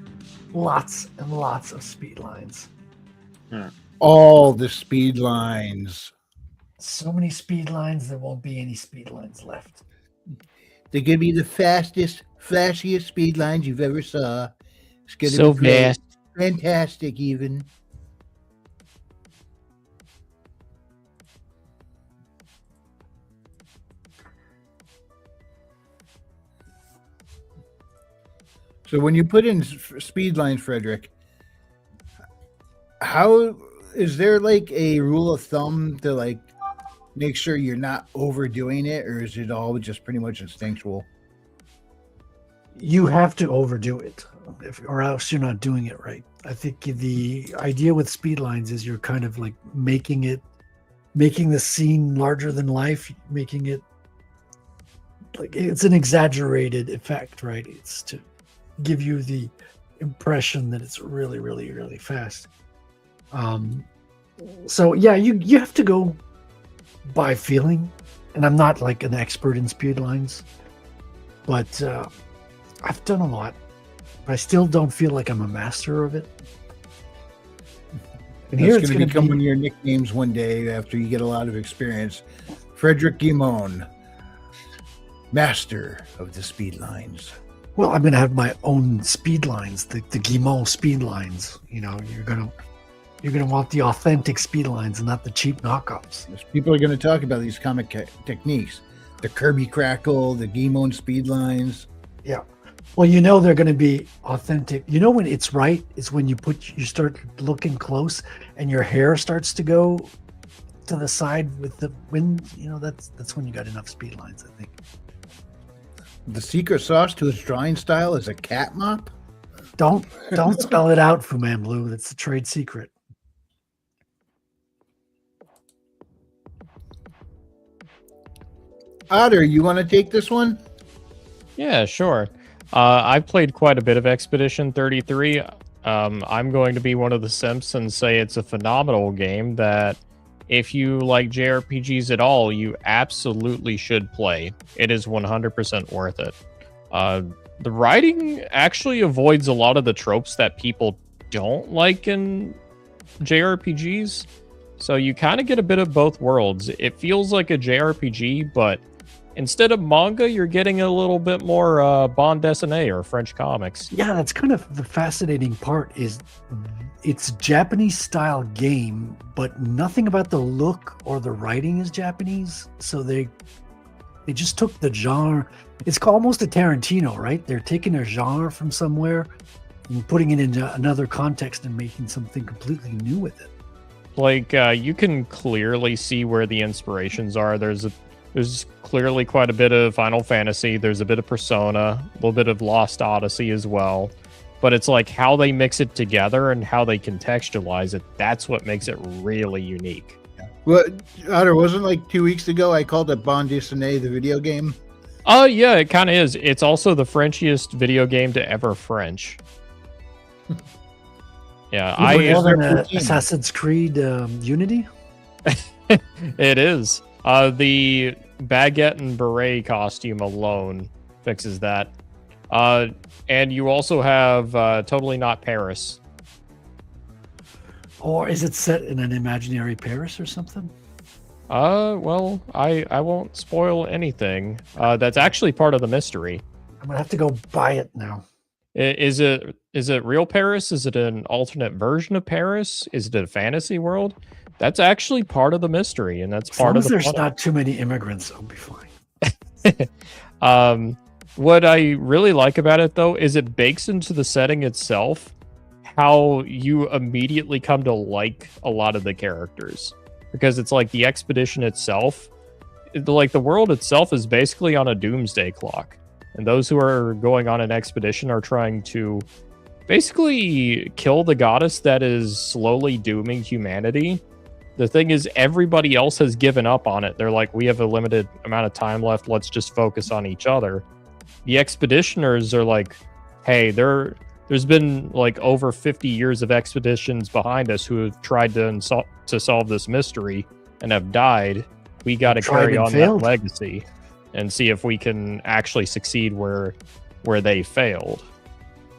Lots and lots of speed lines. All the speed lines. So many speed lines, there won't be any speed lines left. They're gonna be the fastest, flashiest speed lines you've ever saw. It's gonna So be great. fast. Fantastic, even. So when you put in speed lines, Frederick, how is there like a rule of thumb to like make sure you're not overdoing it, or is it all just pretty much instinctual? You have to overdo it, or else you're not doing it right. I think the idea with speed lines is you're kind of like making the scene larger than life, making it like it's an exaggerated effect, right? It's to give you the impression that it's really, really, really fast. So yeah, you have to go by feeling, and I'm not like an expert in speed lines, but I've done a lot. I still don't feel like I'm a master of it. And It's here going to become one of your nicknames one day after you get a lot of experience. Frederick Guimon, master of the speed lines. Well, I'm going to have my own speed lines, the Guimon speed lines. You know, you're going to want the authentic speed lines and not the cheap knockoffs. People are going to talk about these comic techniques. The Kirby Crackle, the Guimon speed lines. Yeah. Well, you know they're going to be authentic. You know when it's right is when you start looking close and your hair starts to go to the side with the wind. You know, that's when you got enough speed lines, I think. The secret sauce to his drawing style is a cat mop? Don't spell it out, Fu Man Blue. That's the trade secret. Otter, you want to take this one? Yeah, sure. I played quite a bit of Expedition 33. I'm going to be one of the simps and say it's a phenomenal game that if you like JRPGs at all, you absolutely should play. It is 100% worth it. The writing actually avoids a lot of the tropes that people don't like in JRPGs. So you kind of get a bit of both worlds. It feels like a JRPG, but instead of manga, you're getting a little bit more bande dessinée or French comics. Yeah, that's kind of the fascinating part is it's Japanese style game, but nothing about the look or the writing is Japanese. So they just took the genre. It's almost a Tarantino, right? They're taking their genre from somewhere and putting it into another context and making something completely new with it. Like you can clearly see where the inspirations are. There's clearly quite a bit of Final Fantasy. There's a bit of Persona, a little bit of Lost Odyssey as well. but it's like how they mix it together and how they contextualize it. That's what makes it really unique. Well, Otter, wasn't like 2 weeks ago I called it Bande Dessinée, the video game? Oh, yeah, it kind of is. It's also the Frenchiest video game to ever French. Yeah, More than Assassin's Creed Unity? It is. The baguette and beret costume alone fixes that. And you also have Totally Not Paris. Or is it set in an imaginary Paris or something? Well, I won't spoil anything. That's actually part of the mystery. I'm gonna have to go buy it now. Is it real Paris? Is it an alternate version of Paris? Is it a fantasy world? That's actually part of the mystery, and that's part of the. As long as there's plot. not too many immigrants, I'll be fine. What I really like about it, though, is it bakes into the setting itself how you immediately come to like a lot of the characters. Because it's like the expedition itself, like the world itself is basically on a doomsday clock. And those who are going on an expedition are trying to basically kill the goddess that is slowly dooming humanity. The thing is, everybody else has given up on it. They're like, we have a limited amount of time left. Let's just focus on each other. The expeditioners are like, hey, there's been like over 50 years of expeditions behind us who have tried to solve this mystery and have died. We got to carry on that legacy and see if we can actually succeed where they failed.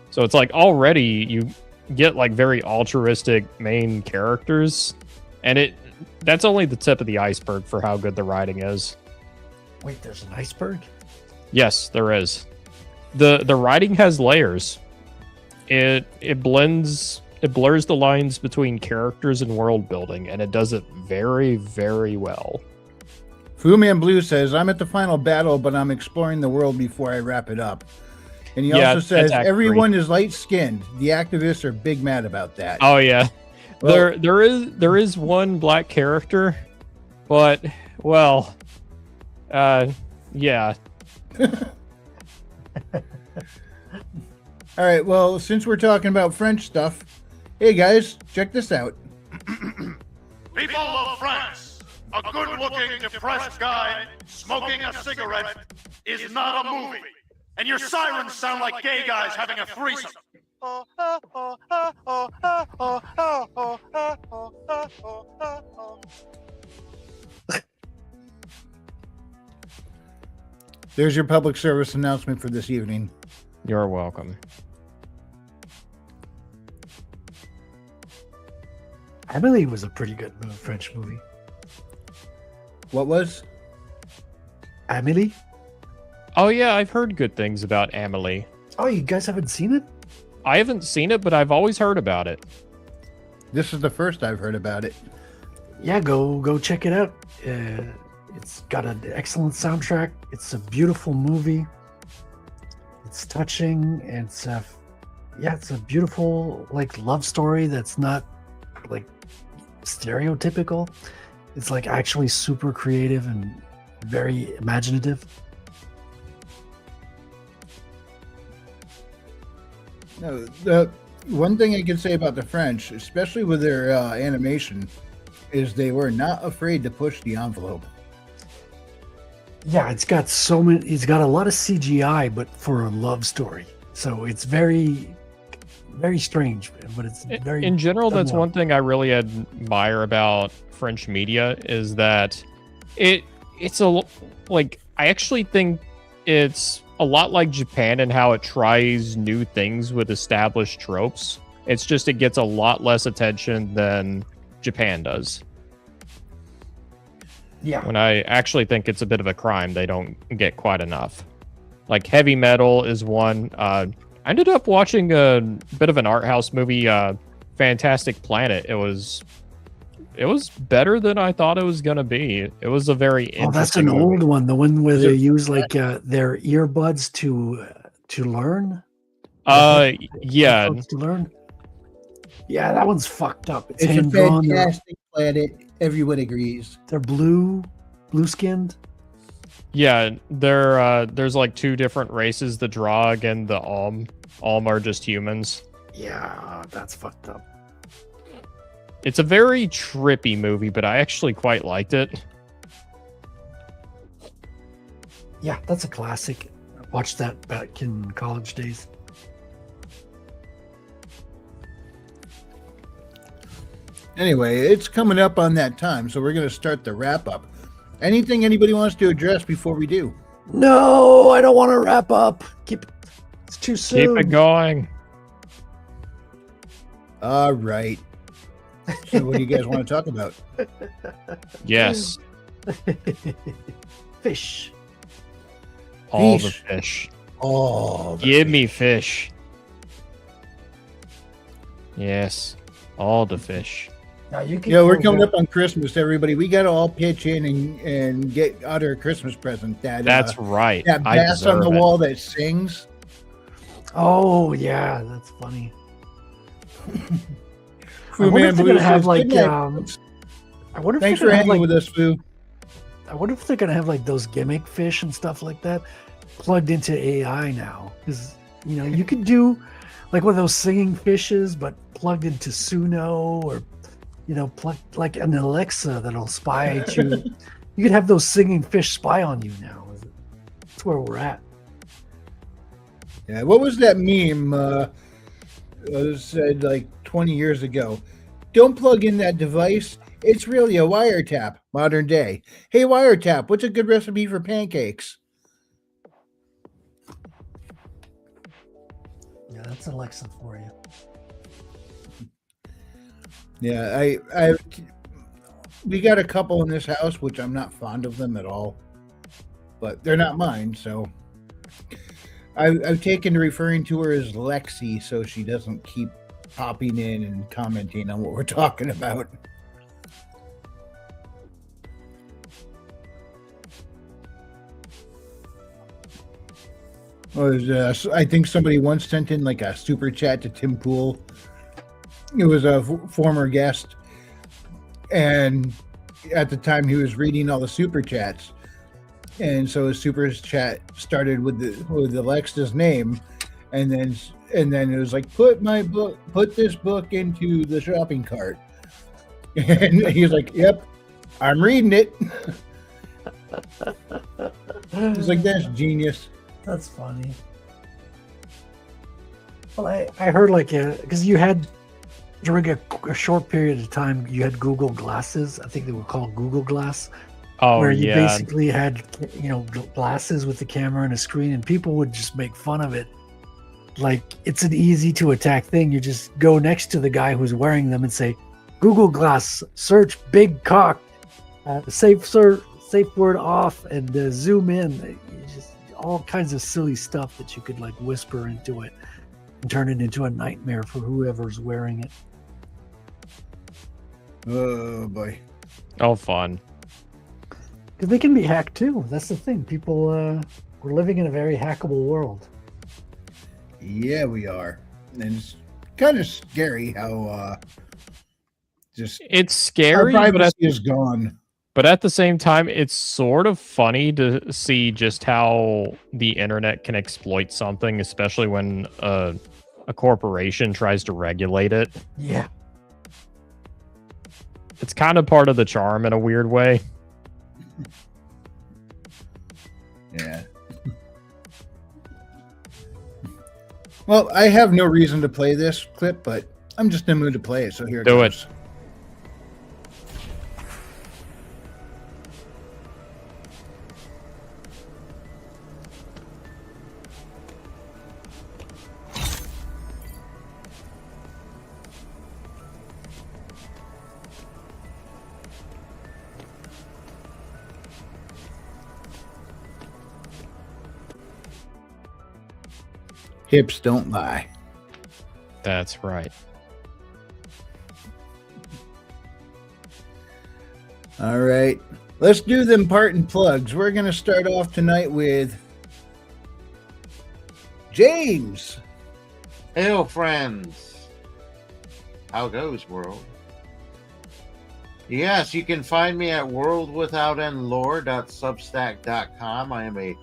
So it's like already you get like very altruistic main characters, and that's only the tip of the iceberg for how good the writing is. Wait, there's an iceberg? Yes, there is. The writing has layers. It blurs the lines between characters and world building, and it does it very, very well. Fu Man Blue says, I'm at the final battle, but I'm exploring the world before I wrap it up. And he also says, everyone is light-skinned. The activists are big mad about that. Oh, yeah. Well, there is one black character, but, well, yeah. All right, well, since we're talking about French stuff, hey, guys, check this out. People of France, a good-looking, depressed guy smoking a cigarette is not a movie. And your sirens sound like gay guys having a threesome. There's your public service announcement for this evening. You're welcome. Emily was a pretty good French movie. What was? Amélie? Oh, yeah, I've heard good things about Amélie. Oh, you guys haven't seen it? I haven't seen it, but I've always heard about it. This is the first I've heard about it. Yeah, go check it out. It's got an excellent soundtrack. It's a beautiful movie. It's touching. And it's a beautiful like love story that's not like stereotypical. It's like actually super creative and very imaginative. No, the one thing I can say about the French, especially with their animation, is they were not afraid to push the envelope. Yeah, it's got a lot of CGI, but for a love story. So it's very, very strange, but it's very. In general, that's one thing I really admire about French media is that it's like I actually think it's a lot like Japan in how it tries new things with established tropes. It's just it gets a lot less attention than Japan does. Yeah. When I actually think it's a bit of a crime they don't get quite enough. Like Heavy Metal is one. I ended up watching a bit of an art house movie, Fantastic Planet. It was better than I thought it was gonna be. It was a very interesting that's an movie. old one, the one where they use like their earbuds to learn. Yeah. To learn. Yeah, that one's fucked up. It's a hand-drawn. fantastic planet. Everyone agrees. They're blue skinned. Yeah, there's like two different races, the Drog and the All are just humans. Yeah, that's fucked up. It's a very trippy movie, but I actually quite liked it. Yeah, that's a classic. I watched that back in college days. Anyway, it's coming up on that time, so we're going to start the wrap up. Anything anybody wants to address before we do? No, I don't want to wrap up. It's too soon. Keep it going. All right. So what do you guys want to talk about? Yes. Fish. All the fish. Oh, give me fish. Yes, all the fish. Now you can. Yeah, we're coming up on Christmas, everybody. We got to all pitch in and get out our Christmas present. That's right. That I bass on the deserve it. wall that sings. Oh yeah, that's funny. I Foo wonder Man if they're Blue gonna have says, like. "Good night." I wonder if Thanks they're for gonna have hanging like. with us, Foo. I wonder if they're gonna have like those gimmick fish and stuff like that plugged into AI now, because you could do like one of those singing fishes, but plugged into Suno or plugged like an Alexa that'll spy at you. You could have those singing fish spy on you now. That's where we're at. Yeah, what was that meme? Said like 20 years ago. Don't plug in that device. It's really a wiretap. Modern day. Hey, wiretap, what's a good recipe for pancakes? Yeah, that's Alexa for you. Yeah, we got a couple in this house, which I'm not fond of them at all, but they're not mine. So I've taken to referring to her as Lexi, so she doesn't keep popping in and commenting on what we're talking about. I think somebody once sent in like a super chat to Tim Pool. It was a former guest, and at the time he was reading all the super chats, and so his super chat started with Alexa's name, and then it was like, put this book into the shopping cart, and he's like, yep, I'm reading it. He's like, that's genius. That's funny. Well, I heard like because you had during a short period of time you had Google Glasses. I think they were called Google Glass. Oh, where you yeah. basically had glasses with the camera and a screen, and people would just make fun of it. Like it's an easy to attack thing. You just go next to the guy who's wearing them and say, "Google Glass, search big cock, safe word off, and zoom in." Just all kinds of silly stuff that you could like whisper into it and turn it into a nightmare for whoever's wearing it. Oh boy. Oh, fun. Because they can be hacked too. That's the thing. People, we're living in a very hackable world. Yeah, we are. And it's kind of scary how just It's scary, our but privacy is gone. But at the same time, it's sort of funny to see just how the internet can exploit something, especially when a corporation tries to regulate it. Yeah. It's kind of part of the charm in a weird way. Yeah. Well, I have no reason to play this clip, but I'm just in the mood to play it, so here it Do goes. it. Hips don't lie. That's right. All right. Let's do them part and plugs. We're going to start off tonight with James. Hello, friends. How goes, world? Yes, you can find me at worldwithoutendlore.substack.com. I am a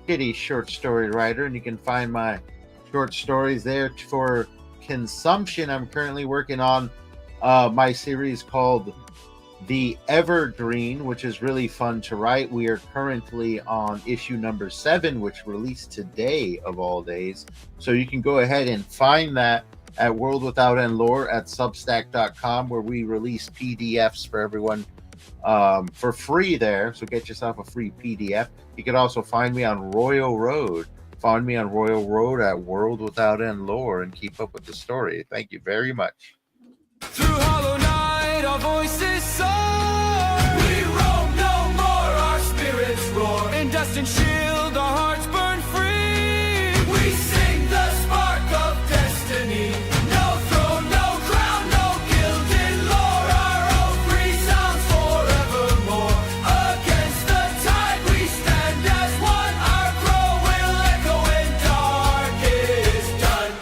kitty short story writer, and you can find my short stories there for consumption. I'm currently working on my series called The Evergreen, which is really fun to write. We are currently on issue number 7, which released today of all days. So you can go ahead and find that at World Without End Lore at Substack.com, where we release PDFs for everyone for free there. So get yourself a free PDF. You can also find me on Royal Road. Find me on Royal Road at World Without End Lore and keep up with the story. Thank you very much. Through hollow night, our voices soar. We roam no more, our spirits roar. In dust and shield, our hearts burn free. We sing the spark of destiny. No throne, no crown, no gilded lore. Our oath resounds forevermore. Against the tide, we stand as one. Our crow will echo when dark is done.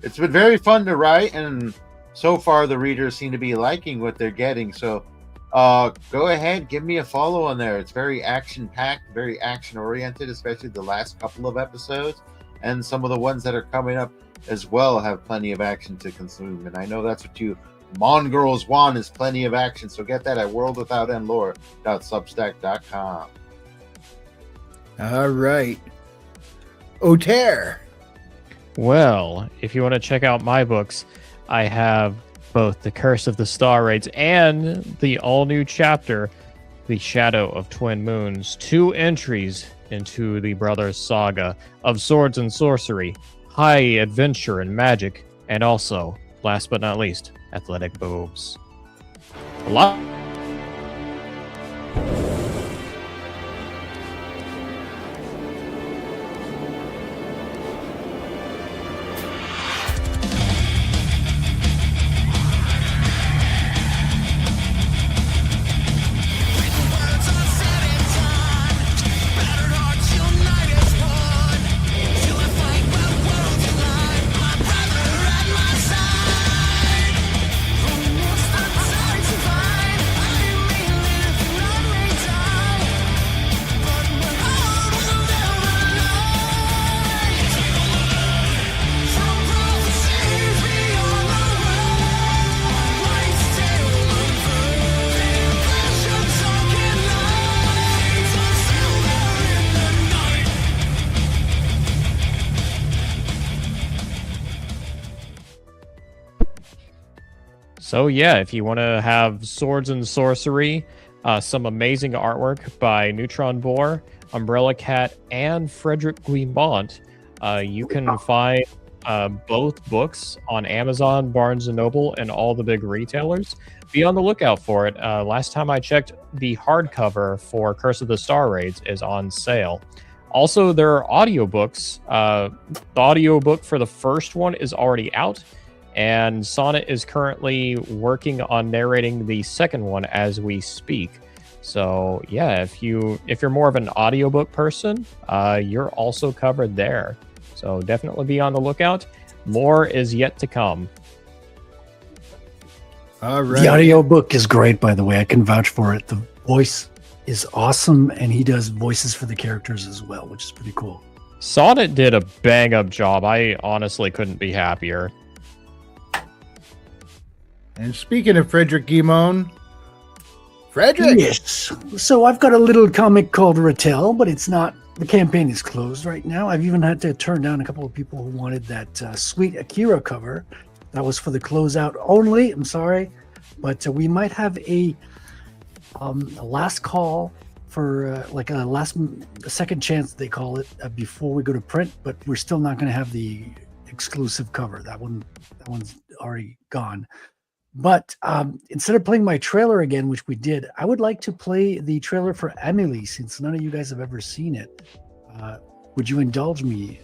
It's been very fun to write, and so far the readers seem to be liking what they're getting. So go ahead, give me a follow on there. It's very action-packed, very action-oriented, especially the last couple of episodes. And some of the ones that are coming up as well have plenty of action to consume. And I know that's what you Mongirls want, is plenty of action. So get that at worldwithoutendlore.substack.com. All right. Oter. Well, if you want to check out my books, I have both The Curse of the Star Raids and the all-new chapter, The Shadow of Twin Moons. 2 entries into the Brothers saga of swords and sorcery, high adventure and magic, and also, last but not least, athletic boobs. A lot. So yeah, if you want to have swords and sorcery, some amazing artwork by Neutron Boar, Umbrella Cat, and Frederick Guimont, you can find both books on Amazon, Barnes & Noble, and all the big retailers. Be on the lookout for it. Last time I checked, the hardcover for Curse of the Star Raids is on sale. Also, there are audiobooks. The audiobook for the first one is already out, and Sonnet is currently working on narrating the second one as we speak. So yeah, if you're more of an audiobook person, you're also covered there. So definitely be on the lookout. More is yet to come. All right. The audiobook is great, by the way. I can vouch for it. The voice is awesome, and he does voices for the characters as well, which is pretty cool. Sonnet did a bang-up job. I honestly couldn't be happier. And speaking of Frederick Guimont, Frederick! Yes. So I've got a little comic called Rattel, but it's not, the campaign is closed right now. I've even had to turn down a couple of people who wanted that sweet Akira cover. That was for the closeout only. I'm sorry. But we might have a last call for like a second chance, they call it, before we go to print, but we're still not going to have the exclusive cover. That one's already gone. But instead of playing my trailer again, which we did, I would like to play the trailer for Amelie, since none of you guys have ever seen it. Would you indulge me?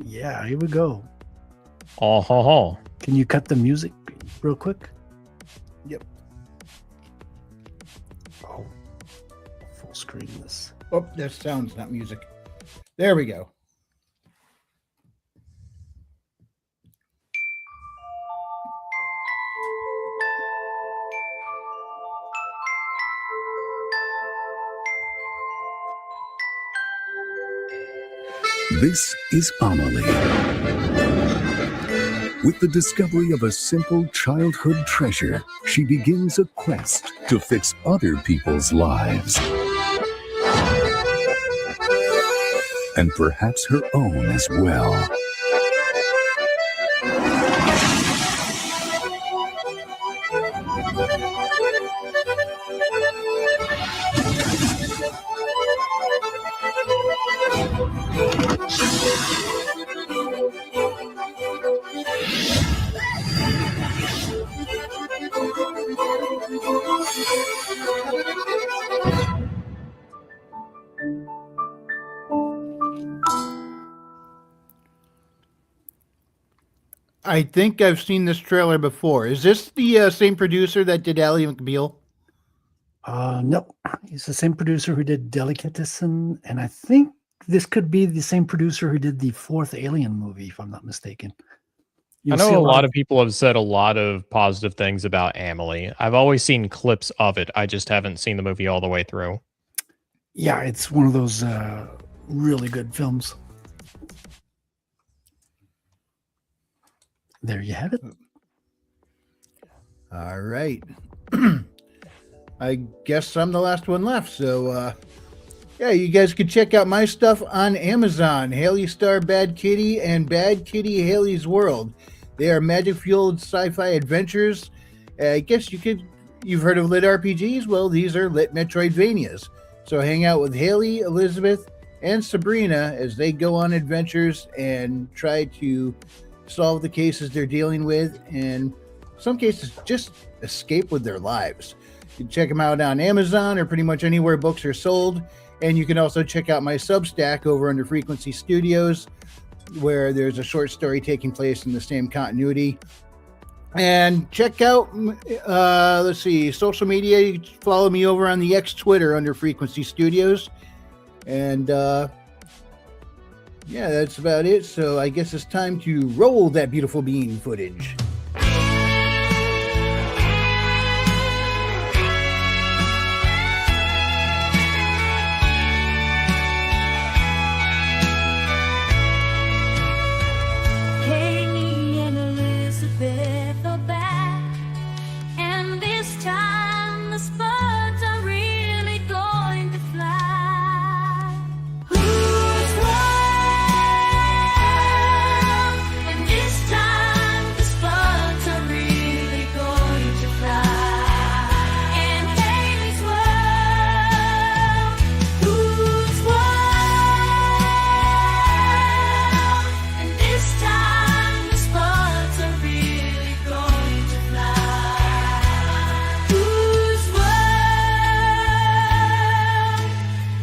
Yeah, here we go. Oh, can you cut the music real quick? Yep. Oh, full screen this. Oh, that's sounds, not music. There we go. This is Amelie. With the discovery of a simple childhood treasure, she begins a quest to fix other people's lives. And perhaps her own as well. I think I've seen this trailer before. Is this the same producer that did Ally McBeal? No, he's the same producer who did Delicatessen, and I think this could be the same producer who did the fourth Alien movie, if I'm not mistaken. I know a lot of people have said a lot of positive things about Amelie. I've always seen clips of it. I just haven't seen the movie all the way through. Yeah, it's one of those really good films. There you have it. All right. I guess I'm the last one left. So, yeah, you guys could check out my stuff on Amazon. Haley Star Bad Kitty and Bad Kitty Haley's World. They are magic-fueled sci-fi adventures. I guess you've heard of lit RPGs? Well, these are lit Metroidvanias. So hang out with Haley, Elizabeth, and Sabrina as they go on adventures and try to solve the cases they're dealing with, and in some cases just escape with their lives. You can check them out on Amazon or pretty much anywhere books are sold, and you can also check out my Substack over under Frequency Studios, where there's a short story taking place in the same continuity. And check out let's see, social media. You can follow me over on the X Twitter under Frequency Studios, and yeah, that's about it. So I guess it's time to roll that beautiful bean footage. Haley and Elizabeth are back, and this time the spuds are really going to fly. Who's and this time the spuds are really going to fly. And Haley's world, who's and this time the spuds are really going to fly. Who's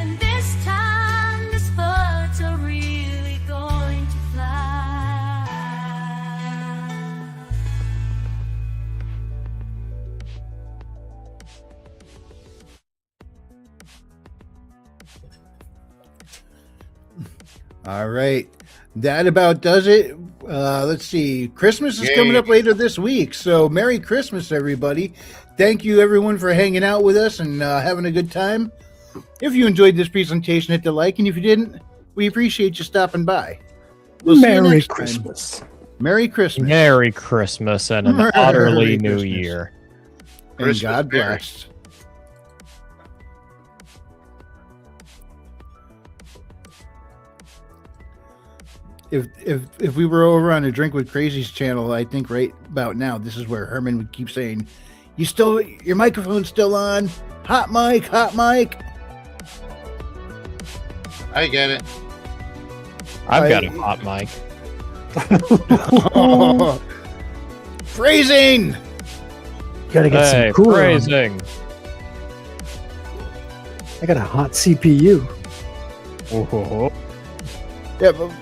and this time the spuds are really going to fly. All right. That about does it. Let's see. Christmas is coming up later this week. So Merry Christmas, everybody. Thank you, everyone, for hanging out with us and having a good time. If you enjoyed this presentation, hit the like. And if you didn't, we appreciate you stopping by. We'll see you Merry next time. Christmas. Merry Christmas. Merry Christmas and an Merry utterly new Christmas. year. And Christmas God Merry. bless. If we were over on a Drink with Crazy's channel, I think right about now, this is where Herman would keep saying, your microphone's still on. Hot mic, hot mic. I get it. I've got a hot mic. Phrasing. Gotta get Hey, some cooler. on. phrasing. I got a hot CPU. Oh, Yeah, but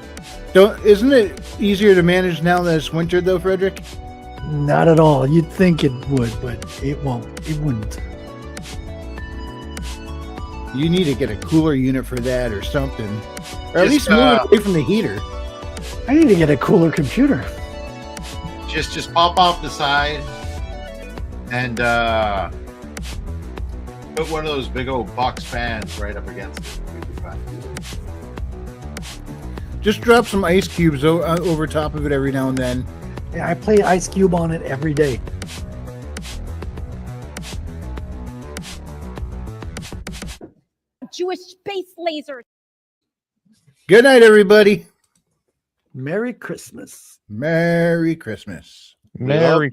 isn't it easier to manage now that it's winter, though, Frederick? Not at all. You'd think it would, but it won't. It wouldn't. You need to get a cooler unit for that or something. Or at least Just, move it away from the heater. I need to get a cooler computer. Just pop off the side and put one of those big old box fans right up against it. Just drop some ice cubes over top of it every now and then. Yeah, I play Ice Cube on it every day. Jewish space lasers. Good night, everybody. Merry Christmas. Merry Christmas. Merry